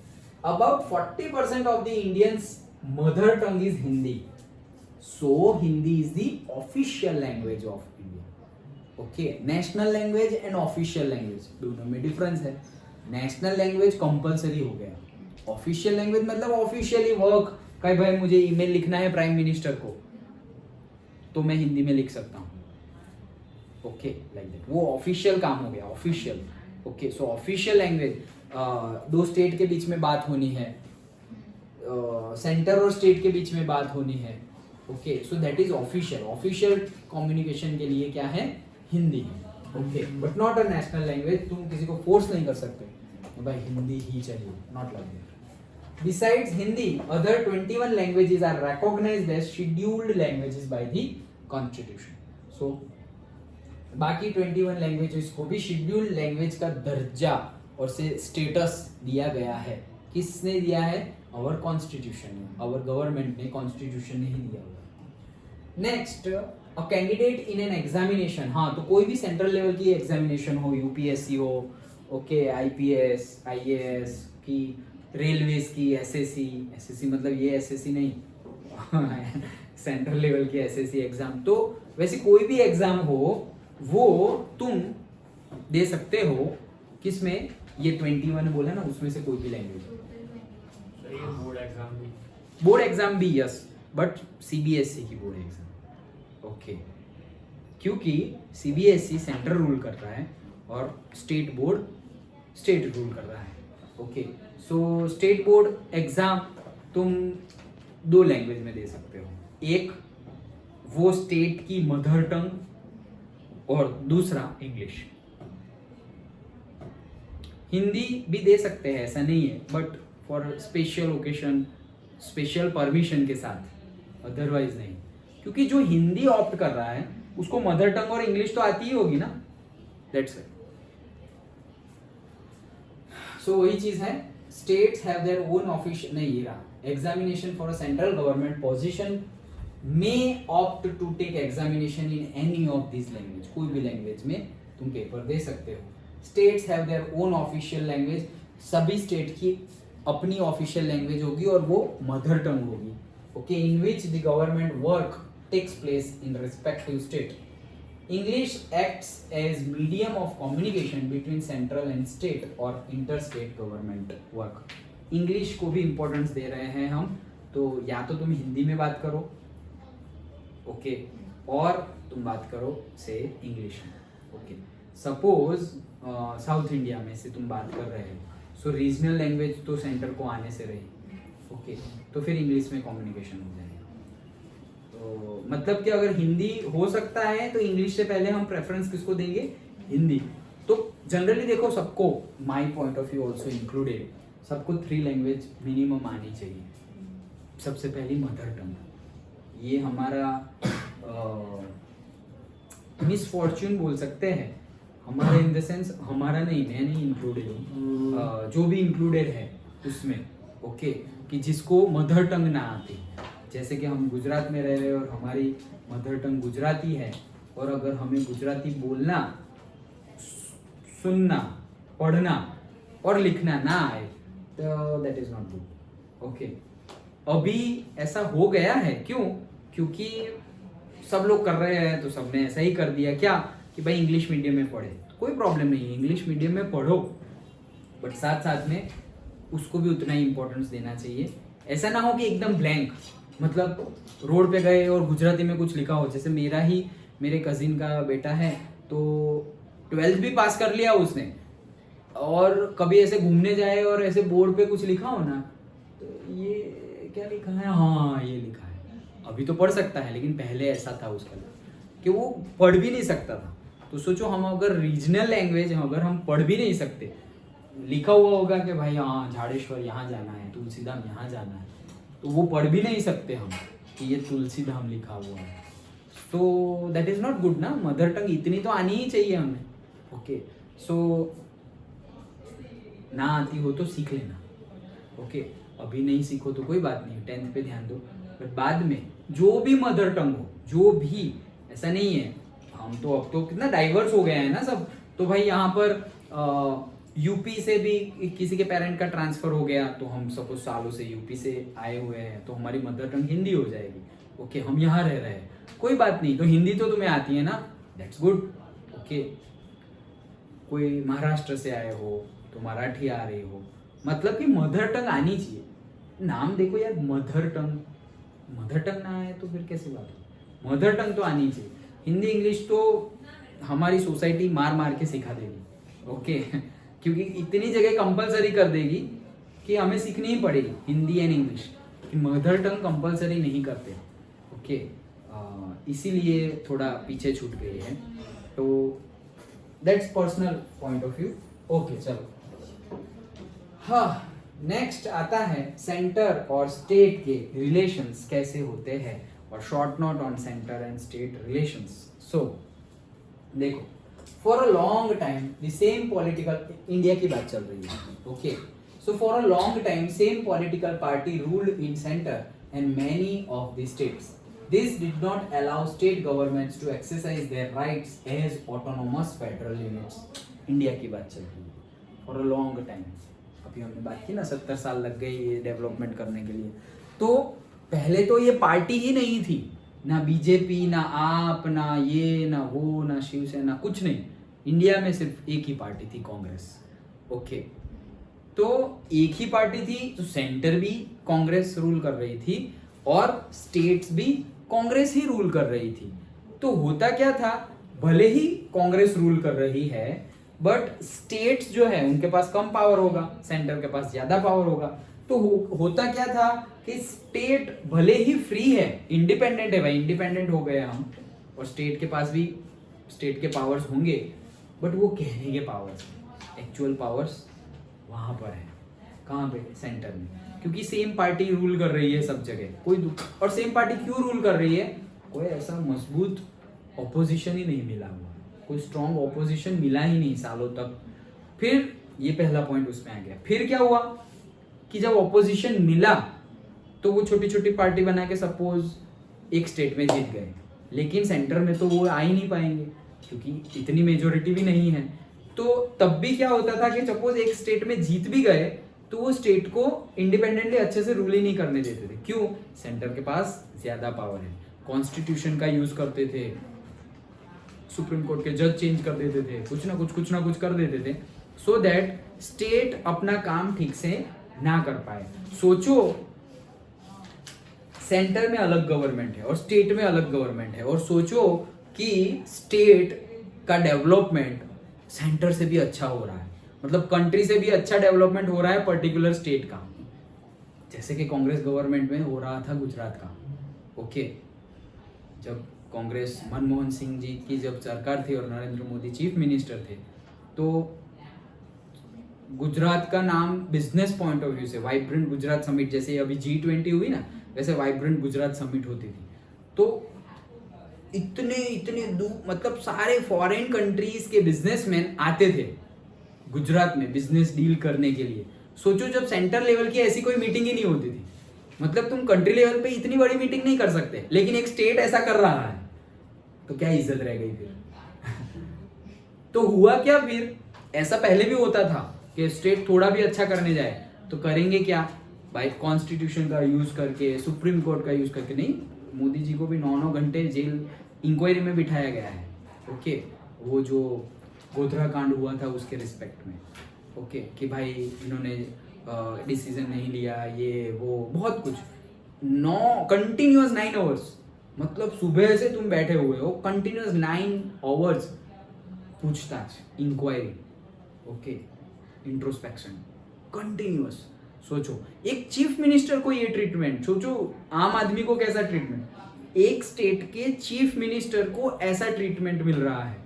about 40% of the Indians mother tongue is Hindi, so Hindi is the official language of India. Okay, national language and official language दोनों में डिफरेंस है। नेशनल लैंग्वेज कंपलसरी हो गया, ऑफिशियल लैंग्वेज मतलब ऑफिशियली वर्क का, भाई मुझे ईमेल लिखना है प्राइम मिनिस्टर को, तो मैं हिंदी में लिख सकता हूँ। ओके, लाइक दैट, वो ऑफिशियल काम हो गया, ऑफिशियल। ओके, सो ऑफिशियल लैंग्वेज, दो स्टेट के बीच में बात होनी है, सेंटर और स्टेट के बीच में बात होनी है। Okay, so that is official. Official communication के लिए क्या है? हिंदी है। Okay, but not a national language. तुम किसी को फोर्स नहीं कर सकते भाई हिंदी ही चाहिए, not like that. Besides Hindi, other 21 languages are recognized as scheduled languages by the Constitution. So, बाकी 21 लैंग्वेजेस को भी शेड्यूल्ड लैंग्वेज का दर्जा और से स्टेटस दिया गया है। किसने दिया है? आवर कॉन्स्टिट्यूशन ने, आवर गवर्नमेंट ने, कॉन्स्टिट्यूशन ने ही दिया हुआ। Next, a candidate in an examination. हाँ, तो कोई भी सेंट्रल लेवल की एग्जामिनेशन हो, यूपीएससी हो, ओके, आईपीएस, आईएएस की, रेलवेज की, एसएससी मतलब ये एसएससी नहीं सेंट्रल लेवल की एसएससी एग्जाम, तो वैसे कोई भी एग्जाम हो वो तुम दे सकते हो। किसमें? ये 21 बोला ना, उसमें से कोई भी लैंग्वेज। बोर्ड एग्जाम भी यस, बट सीबीएसई की बोर्ड एग्जाम। ओके, क्योंकि सीबीएसई सेंटर रूल कर रहा है और स्टेट बोर्ड स्टेट रूल कर रहा है। ओके, सो स्टेट बोर्ड एग्जाम तुम दो लैंग्वेज में दे सकते हो, एक वो स्टेट की मदर टंग और दूसरा इंग्लिश। हिंदी भी दे सकते हैं, ऐसा नहीं है, but for special occasion, special permission के साथ, अदरवाइज नहीं। क्योंकि जो हिंदी ऑप्ट कर रहा है उसको मदर टंग और इंग्लिश तो आती ही होगी ना, दैट्स इट। सो वही चीज है, states have their own official, नहीं ये रहा, examination for a central government position may opt to take examination in any of these language। कोई भी लैंग्वेज में तुम पेपर दे सकते हो। States have their own official language, सभी स्टेट की अपनी ऑफिशियल लैंग्वेज होगी और वो मदर टंग होगी। Okay, in which the government work takes place in respective state। English acts as medium of communication between central and state or interstate government work। English को भी इम्पोर्टेंस दे रहे हैं हम, तो या तो तुम हिंदी में बात करो, ओके, और तुम बात करो से इंग्लिश में। ओके, सपोज साउथ इंडिया में से तुम बात कर रहे हो, सो रीजनल लैंग्वेज तो सेंटर को आने से रही, ओके, तो फिर इंग्लिश में कम्युनिकेशन हो जाएगा। तो मतलब कि अगर हिंदी हो सकता है तो इंग्लिश से पहले हम प्रेफरेंस किसको देंगे? हिंदी। तो जनरली देखो सबको, my point of view also included, सबको 3 लैंग्वेज मिनिमम आनी चाहिए। सबसे पहली मदर टंग, ये हमारा मिसफॉर्च्यून बोल सकते हैं, हमारा इन द सेंस, हमारा नहीं, मैं नहीं इंक्लूडेड हूँ, जो भी इंक्लूडेड है उसमें। ओके, कि जिसको मदर टंग ना आती, जैसे कि हम गुजरात में रह रहे हैं और हमारी मदर टंग गुजराती है, और अगर हमें गुजराती बोलना, सुनना, पढ़ना और लिखना ना आए तो that is not good. Okay, अभी ऐसा हो गया है, क्यों? क्योंकि सब लोग कर रहे हैं तो सबने ऐसा ही कर दिया क्या कि भाई इंग्लिश मीडियम में पढ़े, कोई प्रॉब्लम नहीं है, इंग्लिश मीडियम में पढ़ो, बट साथ साथ में उसको भी उतना ही इम्पोर्टेंस देना चाहिए। ऐसा ना हो कि एकदम ब्लैंक, मतलब रोड पे गए और गुजराती में कुछ लिखा हो। जैसे मेरे कजिन का बेटा है, तो 12th भी पास कर लिया उसने, और कभी ऐसे घूमने जाए और ऐसे बोर्ड पे कुछ लिखा हो ना, तो ये क्या लिखा है, हाँ ये लिखा है। अभी तो पढ़ सकता है, लेकिन पहले ऐसा था उसका कि वो पढ़ भी नहीं सकता था। तो सोचो, हम अगर रीजनल लैंग्वेज अगर हम पढ़ भी नहीं सकते, लिखा हुआ होगा कि भाई हाँ झाड़ेश्वर यहाँ जाना है, तुलसीधाम यहाँ जाना है, तो वो पढ़ भी नहीं सकते हम कि ये तुलसीधाम लिखा हुआ है। सो दैट इज नॉट गुड ना। मदर टंग इतनी तो आनी ही चाहिए हमें। ओके, सो ना आती हो तो सीख लेना। ओके, अभी नहीं सीखो तो कोई बात नहीं, 10th पे ध्यान दो, बट बाद में जो भी मदर टंग हो, जो भी, ऐसा नहीं है, हम तो अब तो कितना डाइवर्स हो गया है ना सब। तो भाई यहाँ पर यूपी से भी किसी के पेरेंट का ट्रांसफर हो गया, तो हम सपोज सालों से यूपी से आए हुए हैं, तो हमारी मदर टंग हिंदी हो जाएगी। ओके, हम यहाँ रह रहे हैं, कोई बात नहीं, तो हिंदी तो तुम्हें आती है ना, दैट्स गुड। ओके, कोई महाराष्ट्र से आए हो तो मराठी आ रही हो, मतलब कि मदर टंग आनी चाहिए। नाम देखो यार, मदर टंग ना आए तो फिर कैसी बात है, मदर टंग तो आनी चाहिए। हिंदी इंग्लिश तो हमारी सोसाइटी मार मार के सिखा देगी। ओके, क्योंकि इतनी जगह कंपलसरी कर देगी कि हमें सीखनी ही पड़ेगी हिंदी एंड इंग्लिश, कि मदर टंग कंपलसरी नहीं करते। ओके, इसीलिए थोड़ा पीछे छूट गई है, तो that's personal point of view. Okay, चलो, हाँ, नेक्स्ट आता है सेंटर और स्टेट के रिलेशंस कैसे होते हैं, और short note on centre and state relations. So देखो, for a long time the same political, India की बात चल रही है। Okay, so for a long time same political party ruled in centre and many of the states. This did not allow state governments to exercise their rights as autonomous federal units. India की बात चल रही है फॉर अ लॉन्ग टाइम। अभी हमने बात की ना, 70 साल लग गए ये डेवलपमेंट करने के लिए। तो पहले तो ये पार्टी ही नहीं थी, ना बीजेपी, ना आप, ना ये, ना वो, ना शिवसेना, कुछ नहीं। इंडिया में सिर्फ एक ही पार्टी थी, कांग्रेस। ओके, तो एक ही पार्टी थी, तो सेंटर भी कांग्रेस रूल कर रही थी और स्टेट्स भी कांग्रेस ही रूल कर रही थी। तो होता क्या था, भले ही कांग्रेस रूल कर रही है, बट स्टेट्स जो है उनके पास कम पावर होगा, सेंटर के पास ज्यादा पावर होगा। तो होता क्या था कि स्टेट भले ही फ्री है, इंडिपेंडेंट है, भाई इंडिपेंडेंट हो गए हम, और स्टेट के पास भी स्टेट के पावर्स होंगे, बट वो कहने के पावर्स, एक्चुअल पावर्स वहां पर है। कहाँ पे? सेंटर में, क्योंकि सेम पार्टी रूल कर रही है सब जगह। कोई और सेम पार्टी क्यों रूल कर रही है? कोई ऐसा मजबूत ऑपोजिशन ही नहीं मिला हुआ, कोई स्ट्रॉन्ग ऑपोजिशन मिला ही नहीं सालों तक। फिर ये पहला पॉइंट उसमें आ गया। फिर क्या हुआ कि जब ऑपोजिशन मिला तो वो छोटी छोटी पार्टी बना के सपोज एक स्टेट में जीत गए, लेकिन सेंटर में तो वो आ ही नहीं पाएंगे क्योंकि इतनी मेजोरिटी भी नहीं है। तो तब भी क्या होता था कि सपोज एक स्टेट में जीत भी गए तो वो स्टेट को इंडिपेंडेंटली अच्छे से रूल ही नहीं करने देते थे। क्यों? सेंटर के पास ज्यादा पावर है। कॉन्स्टिट्यूशन का यूज करते थे, सुप्रीम कोर्ट के जज चेंज कर देते थे, कुछ ना कुछ कर देते थे, सो दैट स्टेट अपना काम ठीक से ना कर पाए। सोचो, सेंटर में अलग गवर्नमेंट है और स्टेट में अलग गवर्नमेंट है, और सोचो कि स्टेट का डेवलपमेंट सेंटर से भी अच्छा हो रहा है, मतलब कंट्री से भी अच्छा डेवलपमेंट हो रहा है पर्टिकुलर स्टेट का, जैसे कि कांग्रेस गवर्नमेंट में हो रहा था गुजरात का। ओके, जब कांग्रेस, मनमोहन सिंह जी की जब सरकार थी और नरेंद्र मोदी चीफ मिनिस्टर थे, तो गुजरात का नाम बिजनेस पॉइंट ऑफ व्यू से वाइब्रेंट गुजरात समिट, जैसे अभी G20 हुई ना, वैसे वाइब्रेंट गुजरात समिट होती थी। तो इतने मतलब सारे फॉरेन कंट्रीज के बिजनेसमैन आते थे गुजरात में बिजनेस डील करने के लिए। सोचो, जब सेंटर लेवल की ऐसी कोई मीटिंग ही नहीं होती थी, मतलब तुम कंट्री लेवल पे इतनी बड़ी मीटिंग नहीं कर सकते, लेकिन एक स्टेट ऐसा कर रहा है तो क्या इज्जत रह गई फिर? तो हुआ क्या फिर? ऐसा पहले भी होता था कि स्टेट थोड़ा भी अच्छा करने जाए तो करेंगे क्या भाई, कॉन्स्टिट्यूशन का यूज करके, सुप्रीम कोर्ट का यूज करके। नहीं, मोदी जी को भी 9-9 घंटे जेल इंक्वायरी में बिठाया गया है। ओके, वो जो गोधरा कांड हुआ था उसके रिस्पेक्ट में। ओके, कि भाई इन्होंने डिसीजन नहीं लिया, ये वो बहुत कुछ। 9 आवर्स, मतलब सुबह से तुम बैठे हुए हो, कंटिन्यूअस 9 आवर्स पूछताछ, इंक्वायरी, ओके, इंट्रोस्पेक्शन, कंटिन्यूअस। सोचो एक चीफ मिनिस्टर को ये ट्रीटमेंट, सोचो आम आदमी को कैसा ट्रीटमेंट, एक स्टेट के चीफ मिनिस्टर को ऐसा ट्रीटमेंट मिल रहा है,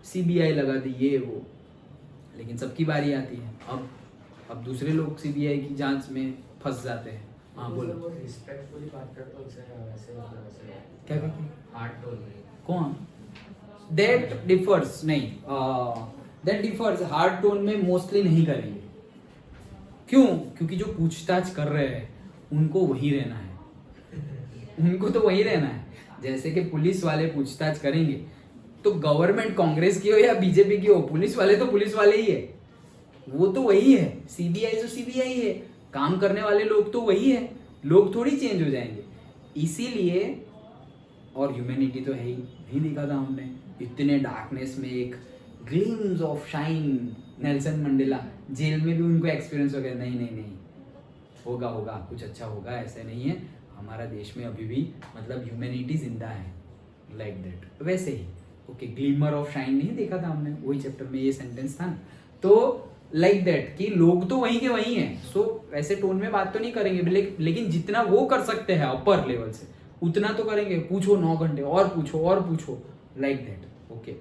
सीबीआई लगा दी ये वो। लेकिन सबकी बारी आती है, अब दूसरे लोग सीबीआई की जांच में फंस जाते हैं। हाँ बोलो। वो रिस्पेक्टफुली बात करते हो सर, वैसे मतलब वैसे क्या कहते हैं? हार्ड टोन में कौन? दैट डिफर्स, नहीं, दैट डिफर्स। हार्ड टोन में मोस्टली नहीं करेंगे। क्यों? क्योंकि जो पूछताछ कर रहे हैं उनको वही रहना है, उनको तो वही रहना है। जैसे कि पुलिस वाले पूछताछ करेंगे तो गवर्नमेंट कांग्रेस की हो या बीजेपी की हो, पुलिस वाले तो पुलिस वाले ही है, वो तो वही है। सीबीआई तो सीबीआई है, काम करने वाले लोग तो वही है, लोग थोड़ी चेंज हो जाएंगे। इसीलिए, और ह्यूमैनिटी तो है ही नहीं। देखा था हमने इतने डार्कनेस में एक glimpse of shine, Nelson Mandela jail में भी उनको एक्सपीरियंस हो गया, नहीं नहीं नहीं, होगा होगा कुछ अच्छा होगा, ऐसे नहीं है। हमारा देश में अभी भी मतलब ह्यूमैनिटी जिंदा है, लाइक दैट। वैसे ही ओके, ग्लिमर ऑफ शाइन नहीं देखा था हमने, वही चैप्टर में ये सेंटेंस था ना। तो लाइक दैट कि लोग तो वहीं के वहीं हैं। सो ऐसे टोन में बात तो नहीं करेंगे, लेकिन जितना वो कर सकते हैं अपर लेवल से उतना तो करेंगे। पूछो 9 घंटे और पूछो और पूछो, लाइक दैट। ओके,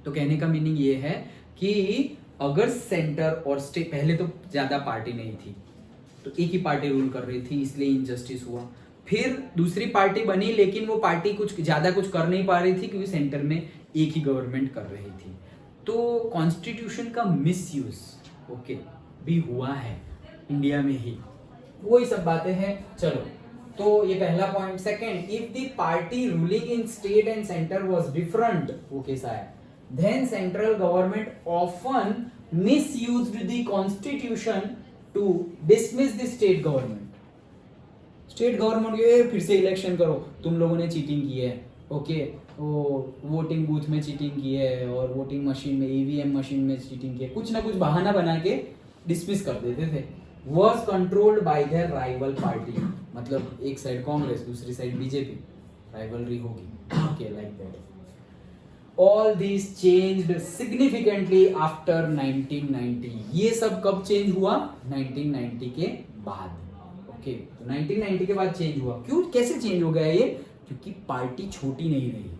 तो कहने का मीनिंग ये है कि अगर सेंटर और स्टेट, पहले तो ज्यादा पार्टी नहीं थी तो एक ही पार्टी रूल कर रही थी, इसलिए इनजस्टिस हुआ। फिर दूसरी पार्टी बनी, लेकिन वो पार्टी कुछ ज्यादा कुछ कर नहीं पा रही थी क्योंकि सेंटर में एक ही गवर्नमेंट कर रही थी। तो कॉन्स्टिट्यूशन का मिसयूज ओके भी हुआ है इंडिया में ही, वही सब बातें हैं। चलो, तो ये पहला point. Second, if the party ruling in state and centre was different, वो कैसा है, then central government often misused the constitution to dismiss the state government. State government के फिर से इलेक्शन करो, तुम लोगों ने चीटिंग की है, ओके, वो वोटिंग बूथ में चीटिंग की है और वोटिंग मशीन में, ईवीएम मशीन में चीटिंग की है, कुछ ना कुछ बहाना बना के डिसमिस कर देते थे। was controlled by their rival party, मतलब एक साइड कांग्रेस, दूसरी साइड बीजेपी, राइवलरी होगी, okay, like that. All these changed significantly after 1990. ये सब कब चेंज हुआ? 1990 के बाद। ओके, तो 1990 के बाद चेंज हुआ। क्यों, कैसे चेंज हो गया ये? क्योंकि पार्टी छोटी नहीं रही।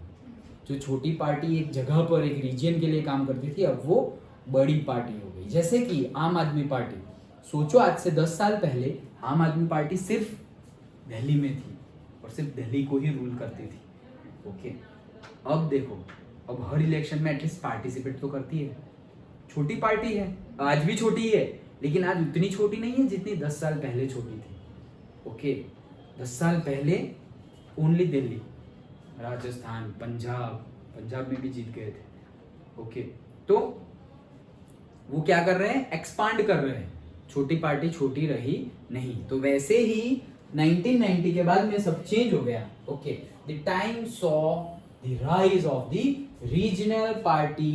जो छोटी पार्टी एक जगह पर एक रीजन के लिए काम करती थी, अब वो बड़ी पार्टी हो गई। जैसे कि आम आदमी पार्टी, सोचो आज से 10 साल पहले आम आदमी पार्टी सिर्फ दिल्ली में थी और सिर्फ दिल्ली को ही रूल करती थी। ओके, अब देखो, अब हर इलेक्शन में एटलीस्ट पार्टिसिपेट तो करती है। छोटी पार्टी है, आज भी छोटी है, लेकिन आज उतनी छोटी नहीं है जितनी 10 साल पहले छोटी थी। ओके, 10 साल पहले ओनली दिल्ली, राजस्थान, पंजाब में भी जीत गए थे। ओके, तो वो क्या कर रहे हैं, एक्सपांड कर रहे हैं, छोटी पार्टी छोटी रही नहीं। तो वैसे ही 1990 के बाद में सब चेंज हो गया। Okay, the time saw the rise of the regional party,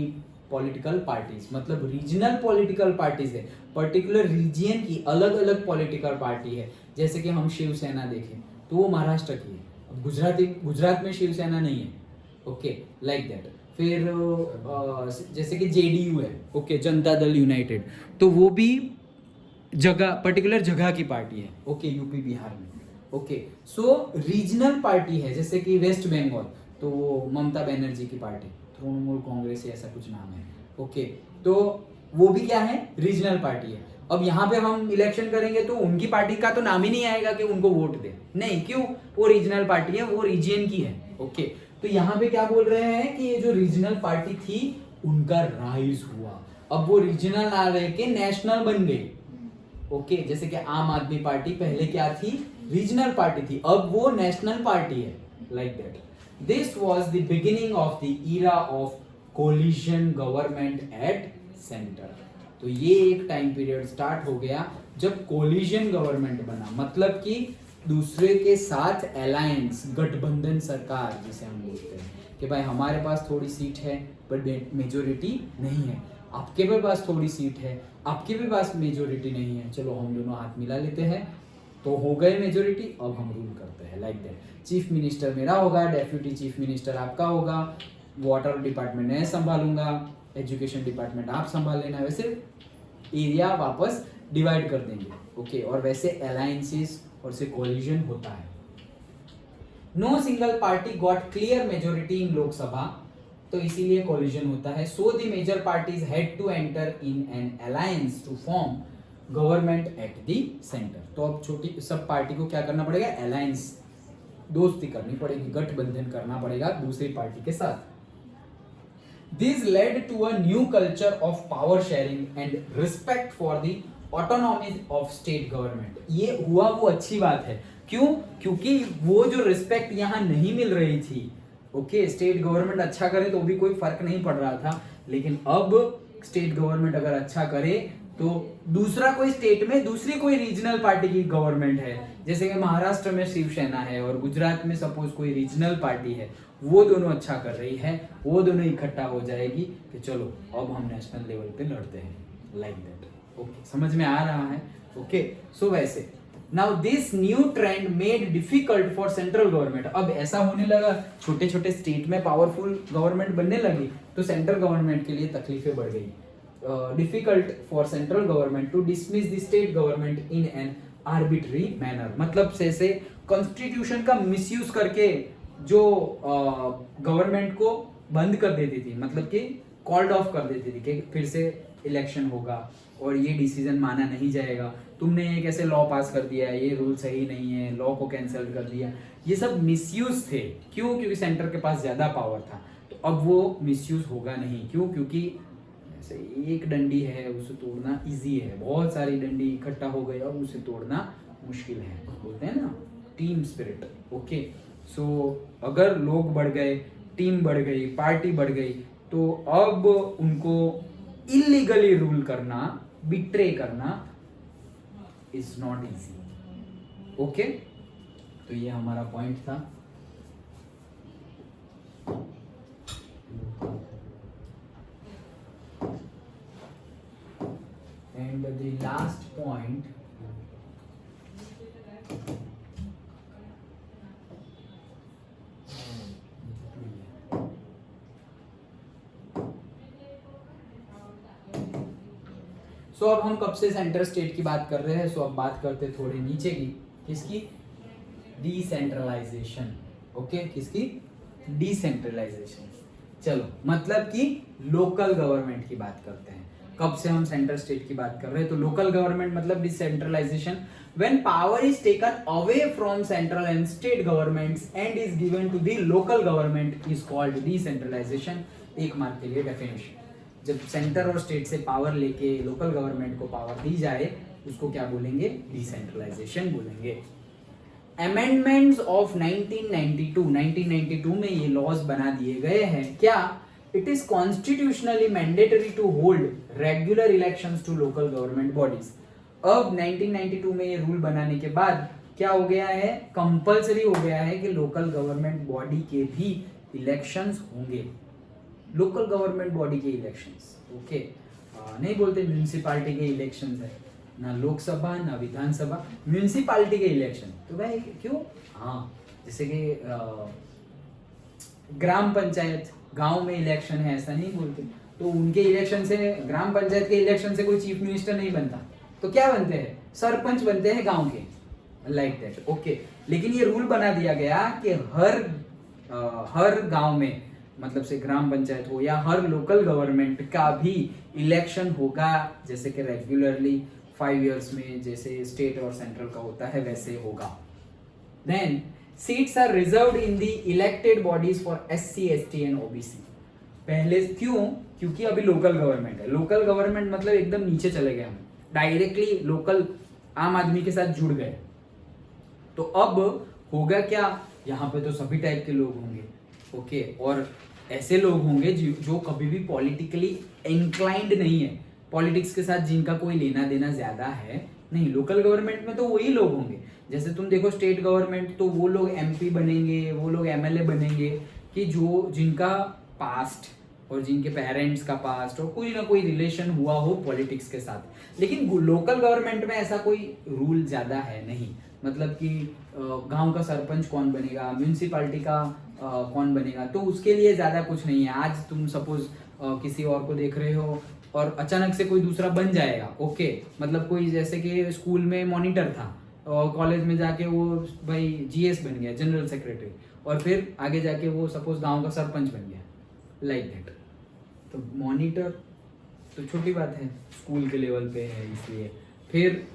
political parties, मतलब रीजनल पॉलिटिकल पार्टीज है, पर्टिकुलर रीजन की अलग अलग पॉलिटिकल पार्टी है। जैसे कि हम शिवसेना देखें तो वो महाराष्ट्र की है, अब गुजरात में शिवसेना नहीं है। Okay, like that. फिर जैसे कि जेडीयू है, ओके, जनता दल यूनाइटेड, तो वो भी जगह, पर्टिकुलर जगह की पार्टी है। ओके, यूपी बिहार में। ओके, सो रीजनल पार्टी है, जैसे कि वेस्ट बंगाल, तो वो ममता बनर्जी की पार्टी, तृणमूल कांग्रेस ऐसा कुछ नाम है। ओके, तो वो भी क्या है, रीजनल पार्टी है। अब यहाँ पे हम इलेक्शन करेंगे तो उनकी पार्टी का तो नाम ही नहीं आएगा कि उनको वोट दे, नहीं, क्यों, वो रीजनल पार्टी है, वो रीजन की है। ओके, तो यहाँ पे क्या बोल रहे हैं कि ये जो रीजनल पार्टी थी उनका राइज हुआ, अब वो रीजनल आ रहे के नेशनल बन गई। ओके, जैसे कि आम आदमी पार्टी पहले क्या थी, रीजनल पार्टी थी, अब वो नेशनल पार्टी है, like that. This was the beginning of the era of coalition government at centre. तो ये एक टाइम पीरियड स्टार्ट हो गया जब कोलिशन गवर्नमेंट बना, मतलब कि दूसरे के साथ अलायंस, गठबंधन सरकार जिसे हम बोलते हैं कि भाई हमारे पास थोड़ी सीट है पर मेजोरिटी नहीं है, आपके भी पास थोड़ी सीट है, आपके भी पास मेजोरिटी नहीं है, चलो हम दोनों हाथ मिला लेते हैं तो हो गए मेजोरिटी, अब हम रूल करते हैं, लाइक दैट. चीफ मिनिस्टर मेरा होगा, डेप्यूटी चीफ मिनिस्टर आपका होगा, वाटर डिपार्टमेंट मैं संभालूंगा, एजुकेशन डिपार्टमेंट आप संभाल लेना, वैसे एरिया वापस डिवाइड कर देंगे. ओके, और वैसे अलायंसेस और से कोलिजन होता है. No single party got clear majority in Lok Sabha, तो इसीलिए कोलिजन होता है. So the major parties had to enter in an alliance to form government at the centre. तो अब छोटी सब पार्टी को क्या करना पड़ेगा, अलायंस, दोस्ती करनी पड़ेगी, गठबंधन करना पड़ेगा दूसरी पार्टी के साथ. This led to a new culture of power sharing and respect for the autonomy of state government. ये हुआ वो अच्छी बात है, क्यों, क्योंकि वो जो रिस्पेक्ट यहाँ नहीं मिल रही थी, ओके, स्टेट गवर्नमेंट अच्छा करे तो भी कोई फर्क नहीं पड़ रहा था, लेकिन अब स्टेट गवर्नमेंट अगर अच्छा करे तो दूसरा कोई स्टेट में दूसरी कोई रीजनल पार्टी की गवर्नमेंट है, जैसे कि महाराष्ट्र में शिवसेना है और गुजरात में सपोज कोई रीजनल पार्टी है, वो दोनों अच्छा कर रही है, वो दोनों इकट्ठा हो जाएगी कि चलो अब हम नेशनल लेवल पे लड़ते हैं, लाइक दैट. ओके, समझ में आ रहा है. ओके, सो वैसे now this new trend made difficult for central government. अब ऐसा होने लगा, छोटे छोटे स्टेट में पावरफुल गवर्नमेंट बनने लगी तो सेंट्रल गवर्नमेंट के लिए तकलीफें बढ़ गई. Difficult for central government to dismiss the state government in an arbitrary manner. मतलब से कॉन्स्टिट्यूशन का मिसयूज करके जो गवर्नमेंट को बंद कर देती थी, मतलब कि कॉल्ड ऑफ कर देती थी कि फिर से इलेक्शन होगा और ये डिसीजन माना नहीं जाएगा, तुमने ये कैसे लॉ पास कर दिया है, ये रूल सही नहीं है, लॉ को कैंसिल कर दिया. ये सब मिसयूज थे. क्यों, क्योंकि सेंटर के पास ज्यादा पावर था. तो अब वो मिसयूज होगा नहीं. क्यों, क्योंकि ऐसे एक डंडी है उसे तोड़ना इजी है, बहुत सारी डंडी इकट्ठा हो गई और उसे तोड़ना मुश्किल है, बोलते हैं ना टीम स्पिरिट. ओके, सो अगर लोग बढ़ गए, टीम बढ़ गई, पार्टी बढ़ गई, तो अब उनको इलीगली रूल करना, बिट्रे करना इज नॉट इजी. ओके, तो ये हमारा पॉइंट था. एंड द लास्ट पॉइंट, सो अब हम कब से सेंटर स्टेट की बात कर रहे हैं, सो अब बात करते थोड़े नीचे की, किसकी, डिसेंट्रलाइजेशन. ओके, किसकी, डिसेंट्रलाइजेशन. चलो, मतलब कि लोकल गवर्नमेंट की बात करते हैं. कब से हम सेंटर स्टेट की बात कर रहे हैं, तो लोकल गवर्नमेंट मतलब decentralisation when power is taken away from central and state governments and is given to the local government is called decentralization. एक मार्क के लिए डेफिनेशन, जब सेंटर और स्टेट से पावर लेके लोकल गवर्नमेंट को पावर दी जाए उसको क्या बोलेंगे, डिसेंट्रलाइजेशन बोलेंगे. अमेंडमेंट्स ऑफ 1992 में ये लॉज बना दिए गए हैं. क्या, it is constitutionally mandatory to hold regular elections to local government bodies. अब 1992 में ये रूल बनाने के बाद क्या हो गया है, कंपलसरी हो गया है कि लोकल गवर्नमेंट बॉडी के भी इलेक्शंस होंगे. लोकल गवर्नमेंट बॉडी के इलेक्शंस, ओके, नहीं बोलते म्यूनिसिपालिटी के इलेक्शंस है, ना लोकसभा ना विधानसभा, म्यूनिसिपालिटी के इलेक्शन. तो भाई क्यों, हाँ, जैसे कि ग्राम पंचायत, गांव में इलेक्शन है ऐसा नहीं बोलते, तो उनके इलेक्शन से, ग्राम पंचायत के इलेक्शन से कोई चीफ मिनिस्टर नहीं बनता, तो क्या बनते हैं, सरपंच बनते हैं गांव के, लाइक दैट. ओके, लेकिन ये रूल बना दिया गया कि हर गांव में, मतलब से ग्राम पंचायत हो या हर लोकल गवर्नमेंट का भी इलेक्शन होगा, जैसे कि रेगुलरली 5 इयर्स में जैसे स्टेट और सेंट्रल का होता है वैसे होगा. Then seats are reserved in the elected bodies for SC, ST and OBC. पहले क्यों, क्योंकि अभी लोकल गवर्नमेंट है. लोकल गवर्नमेंट मतलब एकदम नीचे चले गए हम, डायरेक्टली लोकल आम आदमी के साथ जुड़ गए. तो अब होगा क्या, यहाँ पे तो सभी टाइप के लोग होंगे, ओके, और ऐसे लोग होंगे जो कभी भी पॉलिटिकली इंक्लाइंड नहीं है, पॉलिटिक्स के साथ जिनका कोई लेना देना ज्यादा है नहीं। लोकल गवर्नमेंट में तो वही लोग होंगे, जैसे तुम देखो स्टेट गवर्नमेंट तो वो लोग एमपी बनेंगे, वो लोग एमएलए बनेंगे कि जो जिनका पास्ट और जिनके पेरेंट्स का पास्ट और कोई ना कोई रिलेशन हुआ हो पॉलिटिक्स के साथ। लेकिन लोकल गवर्नमेंट में ऐसा कोई रूल ज्यादा है नहीं, मतलब कि गांव का सरपंच कौन बनेगा, म्यूनिसिपालिटी का कौन बनेगा, तो उसके लिए ज्यादा कुछ नहीं है। आज तुम सपोज किसी और को देख रहे हो और अचानक से कोई दूसरा बन जाएगा, ओके, मतलब कोई जैसे कि स्कूल में मॉनिटर था और कॉलेज में जाके वो भाई जीएस बन गया, जनरल सेक्रेटरी, और फिर आगे जाके वो सपोज गांव का सरपंच बन गया, लाइक दैट। तो मॉनिटर तो छोटी बात है, स्कूल के लेवल पे है, इसलिए फिर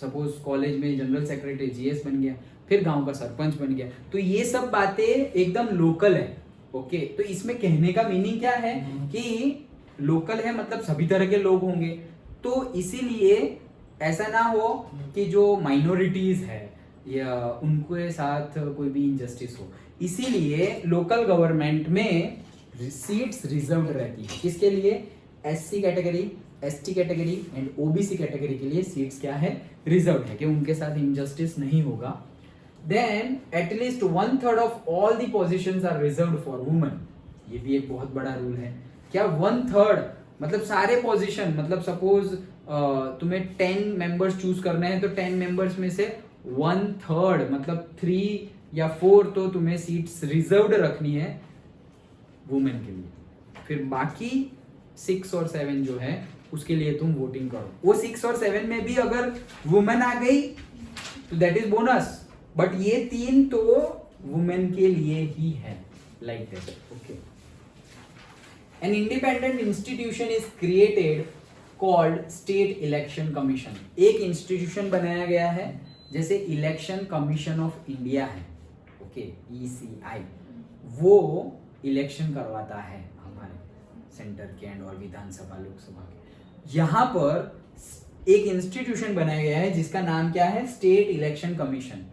सपोज कॉलेज में जनरल सेक्रेटरी जीएस बन गया, फिर गांव का सरपंच बन गया। तो ये सब बातें एकदम लोकल है, ओके। तो इसमें कहने का मीनिंग क्या है कि लोकल है मतलब सभी तरह के लोग होंगे, तो इसीलिए ऐसा ना हो कि जो माइनॉरिटीज है या उनके साथ कोई भी इनजस्टिस हो, इसीलिए लोकल गवर्नमेंट में सीट्स रिजर्व्ड रहती है। किसके लिए? SC category, ST category and OBC category के लिए सीट्स क्या है? रिजर्व्ड है, कि उनके साथ इनजस्टिस नहीं होगा। Then at least 1/3 of all the positions are reserved for women. ये भी एक बहुत बड़ा रूल है। क्या 1/3 मतलब सारे पोजीशन, मतलब सपोज तुम्हें 10 मेंबर्स चूज करना है तो 10 मेंबर्स में से 1/3 मतलब 3 या 4 तो तुम्हें सीट्स रिजर्व्ड रखनी है वुमेन के लिए। फिर बाकी 6 और 7 जो है उसके लिए तुम वोटिंग करो। वो 6 और 7 में भी अगर वुमेन आ गई तो दैट इज बोनस, बट ये 3 तो वुमेन के लिए ही है, like that, okay. An independent institution is created called State Election Commission। एक इंस्टीट्यूशन बनाया गया है जैसे इलेक्शन कमीशन ऑफ इंडिया है, ओके, ECI, वो इलेक्शन करवाता है हमारे सेंटर के एंड और विधानसभा लोकसभा के। यहाँ पर एक इंस्टीट्यूशन बनाया गया है जिसका नाम क्या है? State election commission.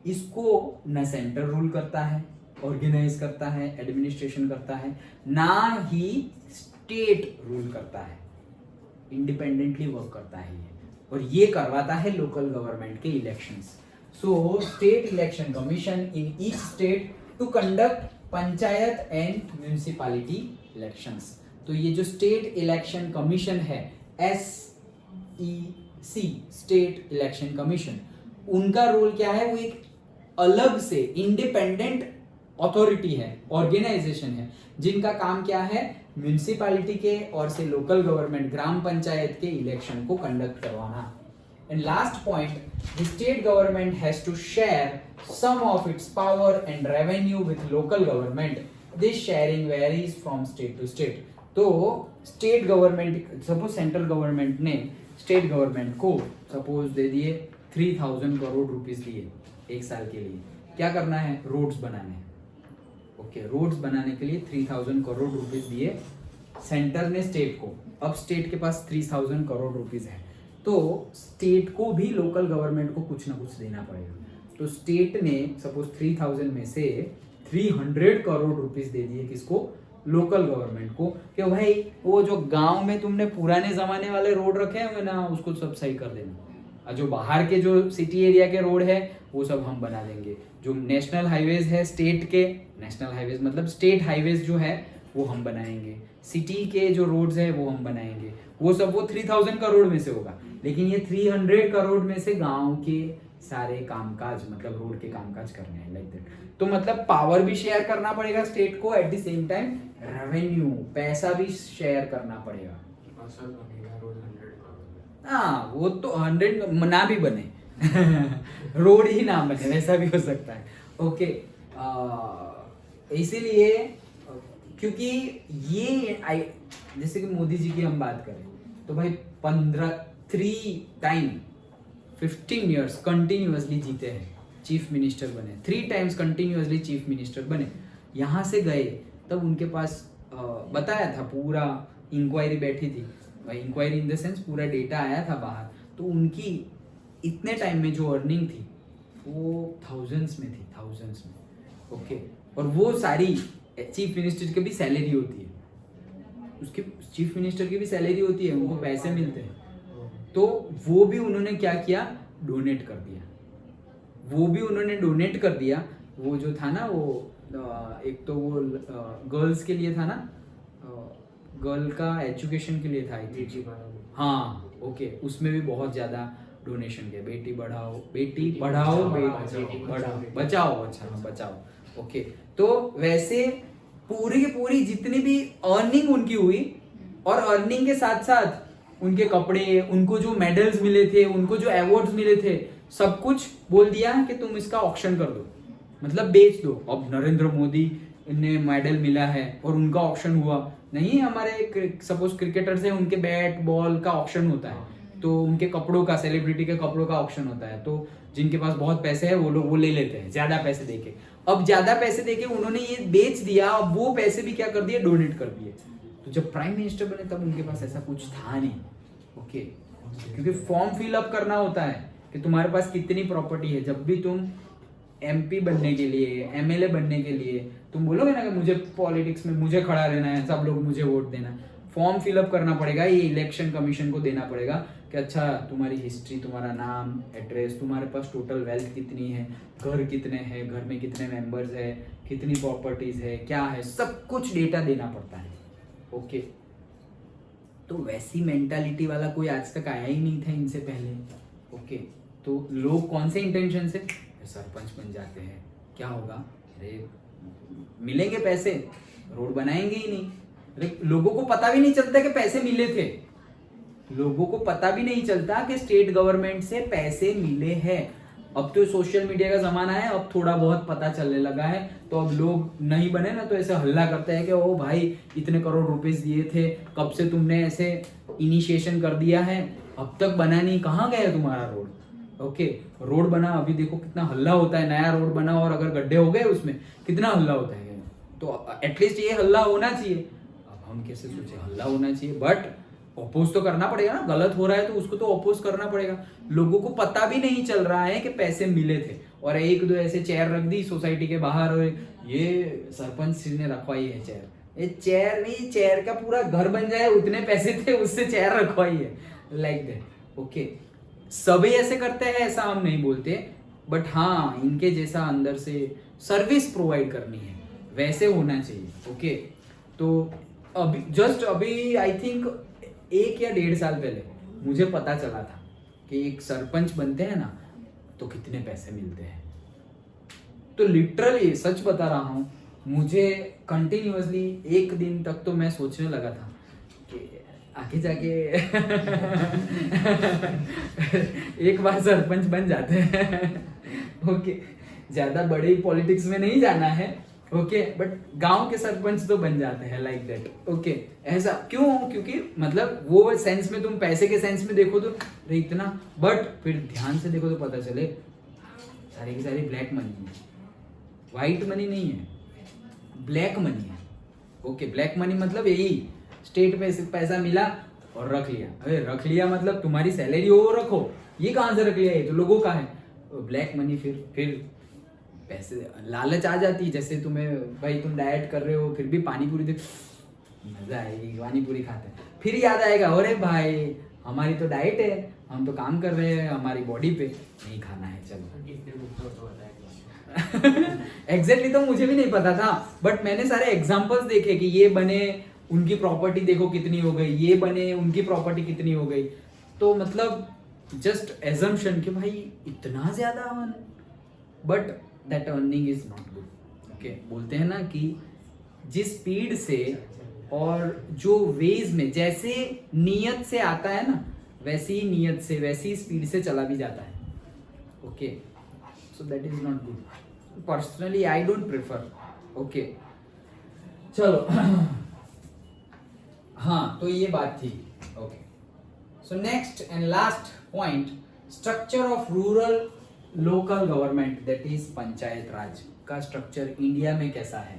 इसको न सेंटर रूल करता है, ऑर्गेनाइज करता है, एडमिनिस्ट्रेशन करता है, ना ही स्टेट रूल करता है, इंडिपेंडेंटली वर्क करता है ये, और ये करवाता है लोकल गवर्नमेंट के elections. So state election commission in each state to conduct panchayat and municipality elections. तो ये जो स्टेट इलेक्शन कमीशन है, SEC, स्टेट इलेक्शन कमीशन, उनका रोल क्या है? वो एक अलग से इंडिपेंडेंट अथॉरिटी है, ऑर्गेनाइजेशन है, जिनका काम क्या है? म्यूनिसिपैलिटी के और से लोकल गवर्नमेंट, ग्राम पंचायत के इलेक्शन को कंडक्ट करवाना। And last point, the state government has to share some of its power and revenue with local government. This sharing varies from state to state. तो state government, suppose central government ने स्टेट गवर्नमेंट को सपोज दे दिए 3000 करोड़ रुपीस दिए एक साल के लिए। क्या करना है? रोड्स बनाने हैं, ओके, रोड्स बनाने के लिए 3000 करोड़ रुपीस दिए सेंटर ने स्टेट को। अब स्टेट के पास 3000 करोड़ रुपीस है, तो स्टेट को भी लोकल गवर्नमेंट को कुछ ना कुछ देना पड़ेगा। तो स्टेट ने सपोज 3000 में से 300 करोड़ रुपीस दे दिए किसको? लोकल गवर्नमेंट को, कि भाई वो जो गांव में तुमने पुराने जमाने वाले रोड रखे हैं ना, उसको सब सही कर देना, और जो बाहर के जो सिटी एरिया के रोड है वो सब हम बना देंगे। जो नेशनल हाईवेज है स्टेट के, नेशनल हाईवेज मतलब स्टेट हाईवेज जो है वो हम बनाएंगे, सिटी के जो रोड्स है वो हम बनाएंगे, वो सब वो 3000 करोड़ में से होगा। लेकिन ये 300 करोड़ में से गांव के सारे कामकाज, मतलब रोड के कामकाज करने हैं, लाइक दैट। तो मतलब पावर भी शेयर करना पड़ेगा स्टेट को, at the same time revenue, पैसा भी शेयर करना पड़ेगा। हाँ, वो तो 100 ना भी बने रोड ही ना बने, वैसा भी हो सकता है, ओके। इसीलिए क्योंकि ये जैसे कि मोदी जी की हम बात करें तो भाई 3 टाइम 15 इयर्स कंटिन्यूअसली जीते हैं, चीफ मिनिस्टर बने, 3 टाइम्स कंटिन्यूअसली चीफ मिनिस्टर बने। यहाँ से गए तब उनके पास बताया था, पूरा इंक्वायरी बैठी थी, इंक्वायरी इन द सेंस पूरा डेटा आया था बाहर, तो उनकी इतने टाइम में जो अर्निंग थी वो थाउजेंड्स में थी, थाउजेंड्स में, ओके। और वो सारी चीफ मिनिस्टर की भी सैलरी होती है, उसके चीफ मिनिस्टर की भी सैलरी होती है, उनको पैसे मिलते हैं। तो वो भी उन्होंने क्या किया, डोनेट कर दिया, वो भी उन्होंने डोनेट कर दिया। वो जो था ना वो एक तो वो गर्ल्स के लिए था ना, गर्ल का एजुकेशन के लिए था, हाँ ओके, उसमें भी बहुत ज़्यादा डोनेशन किया। बेटी पढ़ाओ बेटी बचाओ, अच्छा हाँ बचाओ, ओके। तो वैसे पूरी की पूरी जितनी भी अर्निंग उनकी हुई, और अर्निंग के साथ साथ उनके कपड़े, उनको जो मेडल्स मिले थे, उनको जो अवार्ड्स मिले थे, सब कुछ बोल दिया कि तुम इसका ऑक्शन कर दो, मतलब बेच दो। अब नरेंद्र मोदी ने मेडल मिला है और उनका ऑक्शन हुआ नहीं, हमारे सपोज क्रिकेटर्स हैं, उनके बैट बॉल का ऑक्शन होता है, तो उनके कपड़ों का, सेलिब्रिटी के कपड़ों का ऑक्शन होता है, तो जिनके पास बहुत पैसे है वो लोग वो ले लेते हैं ज्यादा पैसे देके। अब ज्यादा पैसे देके उन्होंने ये बेच दिया, अब वो पैसे भी क्या कर दिए, डोनेट कर दिए। तो जब प्राइम मिनिस्टर बने तब उनके पास ऐसा कुछ था नहीं, ओके, क्योंकि फॉर्म फिलअप करना होता है कि तुम्हारे पास कितनी प्रॉपर्टी है। जब भी तुम MP बनने के लिए, MLA बनने के लिए तुम बोलोगे ना कि मुझे पॉलिटिक्स में मुझे खड़ा रहना है, सब लोग मुझे वोट देना, फॉर्म फिलअप करना पड़ेगा, ये इलेक्शन कमीशन को देना पड़ेगा कि अच्छा तुम्हारी हिस्ट्री, तुम्हारा नाम, एड्रेस, तुम्हारे पास टोटल वेल्थ कितनी है, घर कितने हैं, घर में कितने मेंबर्स है, कितनी प्रॉपर्टीज है, क्या है, सब कुछ डेटा देना पड़ता है, ओके। तो वैसी मेंटालिटी वाला कोई आज तक आया ही नहीं था इनसे पहले, ओके। तो लोग कौन से इंटेंशन से सरपंच बन जाते हैं, क्या होगा, अरे मिलेंगे पैसे, रोड बनाएंगे ही नहीं। अरे लोगों को पता भी नहीं चलता कि पैसे मिले थे, लोगों को पता भी नहीं चलता कि स्टेट गवर्नमेंट से पैसे मिले हैं। अब तो सोशल मीडिया का जमाना है, अब थोड़ा बहुत पता चलने लगा है, तो अब लोग नहीं बने ना तो ऐसे हल्ला करते हैं कि ओ भाई इतने करोड़ रुपीस दिए थे, कब से तुमने ऐसे इनिशिएशन कर दिया है, अब तक बना नहीं, कहाँ गया तुम्हारा रोड, ओके। रोड बना, अभी देखो कितना हल्ला होता है, नया रोड बना और अगर गड्ढे हो गए उसमें कितना हल्ला होता है, तो एटलीस्ट ये हल्ला होना चाहिए। अब हम कैसे सोचे, हल्ला होना चाहिए, बट अपोज तो करना पड़ेगा ना, गलत हो रहा है तो उसको तो अपोज करना पड़ेगा। लोगों को पता भी नहीं चल रहा है कि पैसे मिले थे, और एक दो ऐसे चेयर रख दी सोसाइटी के बाहर, और ये सरपंच ने रखवाई है चेयर, ये चेयर नहीं, चेयर का पूरा घर बन जाए उतने पैसे थे, उससे चेयर रखवाई है, लाइक दैट, ओके। सभी ऐसे करते हैं ऐसा हम नहीं बोलते, बट हाँ इनके जैसा अंदर से सर्विस प्रोवाइड करनी है वैसे होना चाहिए, ओके। तो अभी आई थिंक 1 या 1.5 साल पहले मुझे पता चला था कि एक सरपंच बनते हैं ना तो कितने पैसे मिलते हैं। तो लिटरली सच बता रहा हूँ, मुझे कंटिन्यूअसली 1 दिन तक तो मैं सोचने लगा था कि आगे जाके एक बार सरपंच बन जाते हैं, ओके। ज्यादा बड़े पॉलिटिक्स में नहीं जाना है, ओके, बट गांव के सरपंच तो बन जाते हैं, लाइक दैट, ओके। ऐसा क्यों, क्योंकि मतलब वो सेंस में तुम पैसे के सेंस में देखो तो इतना, बट फिर ध्यान से देखो तो पता चले सारी की सारी ब्लैक मनी है, व्हाइट मनी नहीं है, ब्लैक मनी है, ओके। ब्लैक मनी मतलब यही स्टेट पे पैसा मिला और रख लिया, अरे रख लिया मतलब तुम्हारी सैलरी हो रखो, ये कहाँ से रख लिया, ये तो लोगों का है। ब्लैक मनी फिर पैसे, लालच आ जाती, जैसे तुम्हें भाई तुम डाइट कर रहे हो फिर भी पानी पूरी देख मजा आएगी, पानी पूरी खाते हैं, फिर याद आएगा अरे भाई हमारी तो डाइट है, हम तो काम कर रहे हैं हमारी बॉडी पे, नहीं खाना है, चलो। एग्जैक्टली तो मुझे भी नहीं पता था, बट मैंने सारे एग्जांपल्स देखे कि ये बने उनकी प्रॉपर्टी देखो कितनी हो गई, ये बने उनकी प्रॉपर्टी कितनी हो गई, तो मतलब जस्ट एजम्पशन कि भाई इतना ज्यादा earn, but that earning is not good, okay. बोलते हैं ना कि जिस स्पीड से और जो वेज में, जैसे नियत से आता है ना वैसी ही नियत से वैसी स्पीड से चला भी जाता है, okay. So that is not good, personally I don't prefer, okay. चलो हाँ, तो ये बात थी, okay. So next and last point, structure of rural local government, that is panchayat Raj का स्ट्रक्चर इंडिया में कैसा है।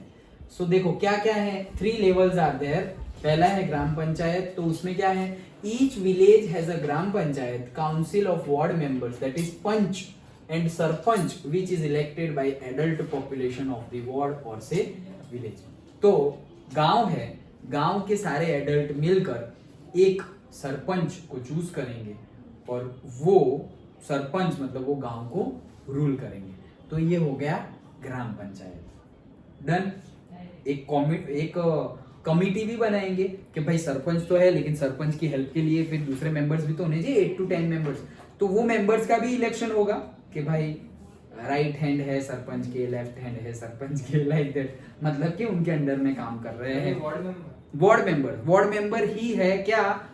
सो देखो क्या क्या है, 3 लेवल्स आर देयर। पहला है ग्राम पंचायत, तो उसमें क्या है, each village has a gram panchayat, council of ward members that is panch, and sarpanch which is elected by adult population of the ward और से विलेज। तो गांव है, गांव के सारे एडल्ट मिलकर एक सरपंच को चूज करेंगे और वो सरपंच मतलब वो गांव को रूल करेंगे। तो ये हो गया ग्राम पंचायत। डन। एक कमिटी भी बनाएंगे कि भाई सरपंच तो है लेकिन सरपंच की हेल्प के लिए फिर दूसरे मेंबर्स भी तो होने चाहिए, 8 to 10 मेंबर्स। तो वो मेंबर्स का भी इलेक्शन होगा कि भाई राइट हैंड है सरपंच के, लेफ्ट हैंड है सरपंच के, लाइक दैट। मतलब कि उनके अंडर में काम कर रहे हैं वार्ड मेंबर ही है क्या,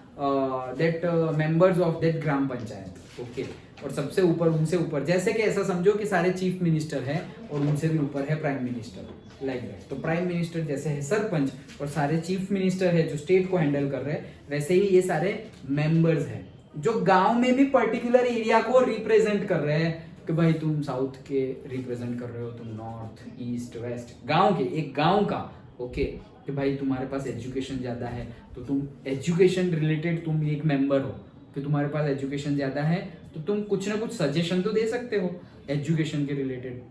that members of that gram panchayat. Okay. और सबसे ऊपर, उनसे ऊपर, जैसे कि ऐसा समझो कि सारे चीफ मिनिस्टर हैं और उनसे भी ऊपर है प्राइम मिनिस्टर, लाइक दैट। तो प्राइम मिनिस्टर जैसे है सरपंच और सारे चीफ मिनिस्टर है जो स्टेट को हैंडल कर रहे हैं, वैसे ही ये सारे मेंबर्स हैं जो गांव में भी पर्टिकुलर एरिया को रिप्रेजेंट कर रहे हैं कि भाई तुम साउथ के रिप्रेजेंट कर रहे हो, तुम नॉर्थ, ईस्ट, वेस्ट, गांव के, एक गांव का। ओके। कि भाई तुम्हारे पास एजुकेशन ज्यादा है तो तुम एजुकेशन रिलेटेड तुम एक मेंबर हो, कि तुम्हारे पास एजुकेशन ज्यादा है तो तुम कुछ ना कुछ सजेशन तो दे सकते हो एजुकेशन के रिलेटेड।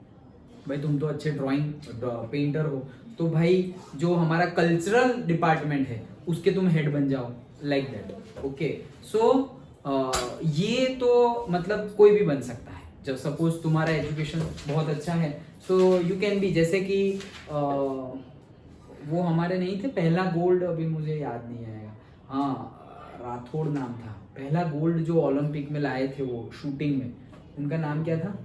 भाई तुम तो अच्छे ड्राइंग पेंटर हो तो भाई जो हमारा कल्चरल डिपार्टमेंट है उसके तुम हेड बन जाओ, लाइक दैट। ओके। सो ये तो मतलब कोई भी बन सकता है। जब सपोज तुम्हारा एजुकेशन बहुत अच्छा है सो यू कैन बी, जैसे कि वो हमारे नहीं थे पहला गोल्ड, अभी मुझे याद नहीं आएगा, हाँ राठौड़ नाम था, पहला गोल्ड जो ओलंपिक में लाए थे वो शूटिंग में, उनका नाम क्या था?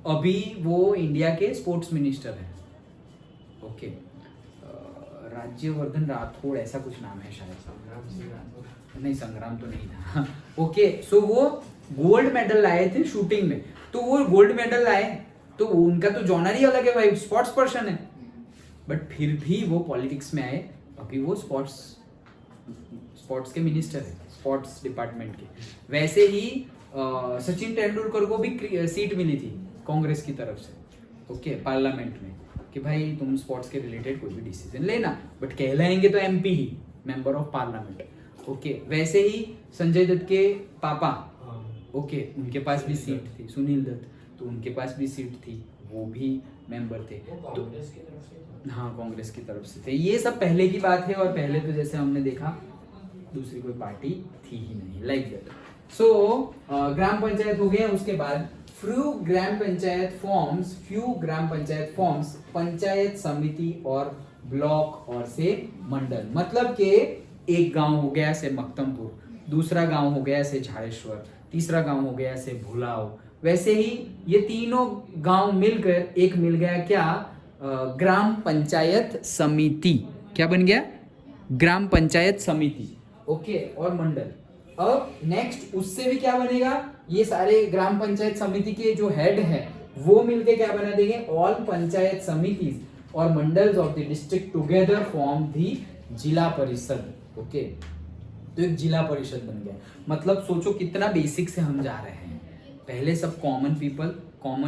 अभी वो इंडिया के स्पोर्ट्स मिनिस्टर है। ओके। राज्यवर्धन राठौड़ ऐसा कुछ नाम है शायद, नहीं संग्राम तो नहीं था। ओके। सो वो गोल्ड मेडल लाए थे शूटिंग में, तो वो गोल्ड मेडल लाए तो उनका तो जॉनर ही अलग है भाई, स्पोर्ट्स पर्सन है, बट फिर भी वो पॉलिटिक्स में आए। अभी वो स्पोर्ट्स के मिनिस्टर है, स्पोर्ट्स डिपार्टमेंट के। वैसे ही सचिन तेंदुलकर को भी सीट मिली थी कांग्रेस की तरफ से, ओके, पार्लियामेंट में, कि भाई तुम स्पोर्ट्स के रिलेटेड कोई भी डिसीजन लेना, बट कहलाएंगे तो MP he, member of parliament. Okay. वैसे ही संजय दत्त के पापा, ओके, उनके पास भी सीट थी, सुनील दत्त, तो उनके पास भी सीट थी, वो भी मेंबर थे। तो हाँ कांग्रेस की तरफ से थे। ये सब पहले की बात है, और पहले तो जैसे हमने देखा दूसरी कोई पार्टी थी ही नहीं, लाइक दैट। सो ग्राम पंचायत हो गया। उसके बाद फ्यू ग्राम पंचायत फॉर्म्स पंचायत समिति और ब्लॉक और से मंडल। मतलब के एक गांव हो गया से मक्तमपुर, दूसरा गांव हो गया से झाड़ेश्वर, तीसरा गांव हो गया से भुलाव। वैसे ही ये तीनों गांव मिलकर एक मिल गया क्या, ग्राम पंचायत समिति। क्या बन गया? ग्राम पंचायत समिति। ओके। और मंडल। अब नेक्स्ट उससे भी क्या बनेगा, ये सारे ग्राम पंचायत समिति के जो हेड है वो मिलके क्या बना देंगे, ऑल पंचायत समिति और mandals of the district together form the Zila Parishad. Okay. तो एक जिला परिषद बन गया। मतलब सोचो कितना बेसिक से हम जा रहे हैं। पहले सब कॉमन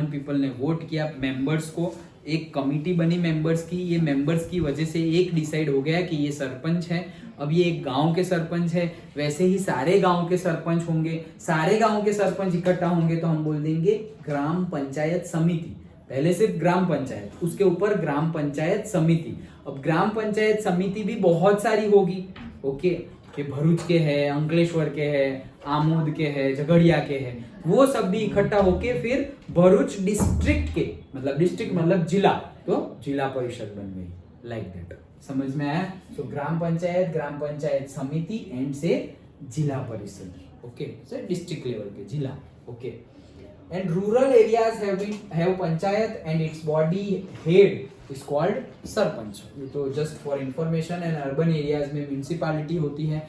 पीपल ने वोट किया मेंबर्स को, एक कमिटी बनी मेंबर्स की, ये मेंबर्स की वजह से एक डिसाइड हो गया कि ये सरपंच है, अब ये एक गांव के सरपंच है। वैसे ही सारे गांव के सरपंच होंगे, सारे गांव के सरपंच इकट्ठा होंगे तो हम बोल देंगे ग्राम पंचायत समिति। पहले सिर्फ ग्राम पंचायत, उसके ऊपर ग्राम पंचायत समिति। अब ग्राम पंचायत समिति भी बहुत सारी होगी, ओके, कि भरूच के है, अंकलेश्वर के है, आमोद के है, झगड़िया के है, वो सब भी इकट्ठा होके फिर भरूच डिस्ट्रिक्ट के, मतलब डिस्ट्रिक्ट मतलब जिला, तो जिला परिषद बन गई, लाइक दैट। समझ में आया? सो ग्राम पंचायत समिति एंड से जिला परिषद, ओके, से डिस्ट्रिक्ट लेवल के जिला, okay. And rural areas have panchayat and its body head is called sarpanch. ये तो just for information. And urban areas में म्यूनिसिपैलिटी होती है,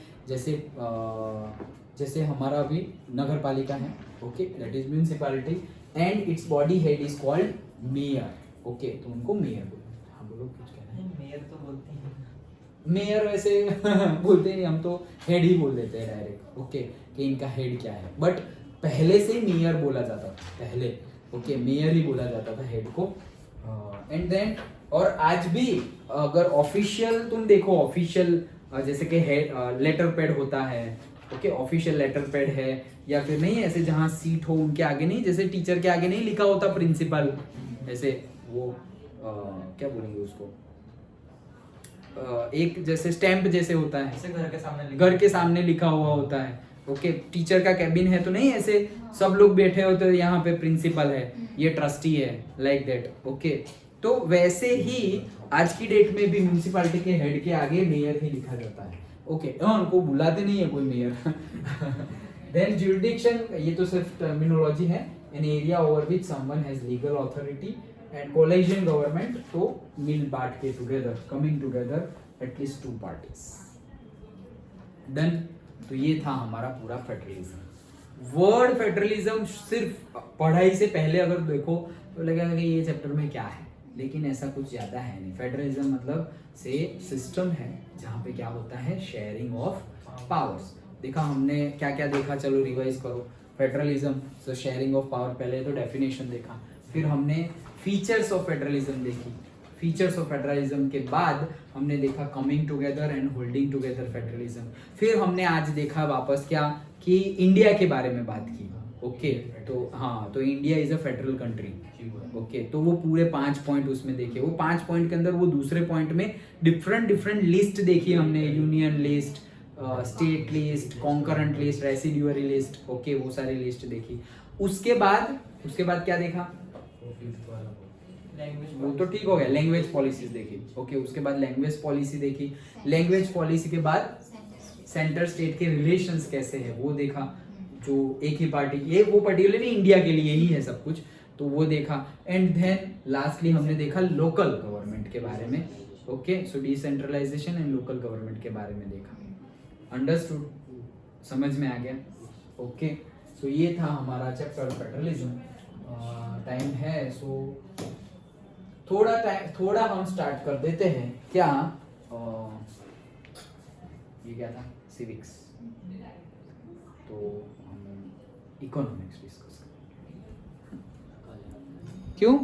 जैसे हमारा अभी नगर पालिका है, okay, that is municipality. And its body head is called mayor, okay, तो उनको मेयर बोलते हैं। हाँ बोलो, कुछ कहना है? मेयर तो बोलते हैं, मेयर वैसे बोलते नहीं, हम तो हेड ही बोल देते हैं डायरेक्ट, ओके, कि इनका हेड क्या है। बट पहले से मेयर बोला जाता था, पहले, ओके, मेयर ही बोला जाता था हेड को। एंड देन, और आज भी अगर ऑफिशियल तुम देखो, ऑफिशियल जैसे कि हेड लेटर पैड होता है, ओके, ऑफिशियल लेटर पैड है, या फिर नहीं ऐसे जहाँ सीट हो उनके आगे नहीं, जैसे टीचर के आगे नहीं लिखा होता प्रिंसिपल, ऐसे वो क्या बोलेंगे उसको, एक जैसे स्टैंप जैसे होता है, ऐसे घर के सामने घर के सामने लिखा हुआ होता है। ओके, टीचर का कैबिन है तो नहीं ऐसे सब लोग बैठे होते हैं, यहाँ पे प्रिंसिपल है, ये ट्रस्टी है, लाइक दैट। ओके, तो वैसे ही आज की डेट में भी म्यूनिसिपैलिटी के हेड के आगे मेयर ही लिखा जाता है। ओके, उनको बुलाते नहीं है कोई मेयर। देन जुरिडिक्शन, ये तो सिर्फ टर्मिनोलॉजी है, an area over which someone has legal authority and collision government, तो मिल बांट के together, coming together at least to parties. Done. तो ये था हमारा पूरा फेडरलिज्म। वर्ड फेडरलिज्म सिर्फ पढ़ाई से पहले अगर देखो तो लगेगा कि ये चैप्टर में क्या है, लेकिन ऐसा कुछ ज्यादा है नहीं। फेडरलिज्म मतलब से सिस्टम है जहाँ पे क्या होता है, शेयरिंग ऑफ पावर्स। देखा हमने क्या क्या देखा, चलो रिवाइज करो। फेडरलिज्म तो शेयरिंग ऑफ पावर, पहले तो डेफिनेशन देखा, फिर हमने फीचर्स ऑफ फेडरलिज्म देखी, फीचर्स ऑफ फेडरलिज्म के बाद हमने देखा coming together and holding together federalism, फिर हमने आज देखा वापस क्या कि इंडिया के बारे में बात की। ओके, तो हाँ, तो India is a federal country. Okay, तो वो पूरे 5 पॉइंट उसमें देखे, वो 5 पॉइंट के अंदर वो दूसरे पॉइंट में डिफरेंट लिस्ट देखी हमने, union list, state list, concurrent list, residuary list. Okay, वो सारी लिस्ट देखी। उसके बाद क्या देखा, वो तो ठीक हो गया, लैंग्वेज पॉलिसीज देखी। ओके, उसके बाद लैंग्वेज पॉलिसी देखी, लैंग्वेज पॉलिसी के बाद सेंटर स्टेट के रिलेशंस कैसे है वो देखा, जो एक ही पार्टी, ये वो पर्टिकुलरली इंडिया के लिए ही है सब कुछ, तो वो देखा। एंड देन लास्टली हमने देखा लोकल गवर्नमेंट के बारे में। Okay, so decentralisation and local government के बारे में देखा। अंडरस्टूड, समझ में आ गया। ओके, सो ये था हमारा चैप्टर फेडरलिज्म। टाइम है, सो थोड़ा हम स्टार्ट कर देते हैं क्या, ये क्या था, सिविक्स, तो हम इकोनॉमिक्स डिस्कस करें। क्यों?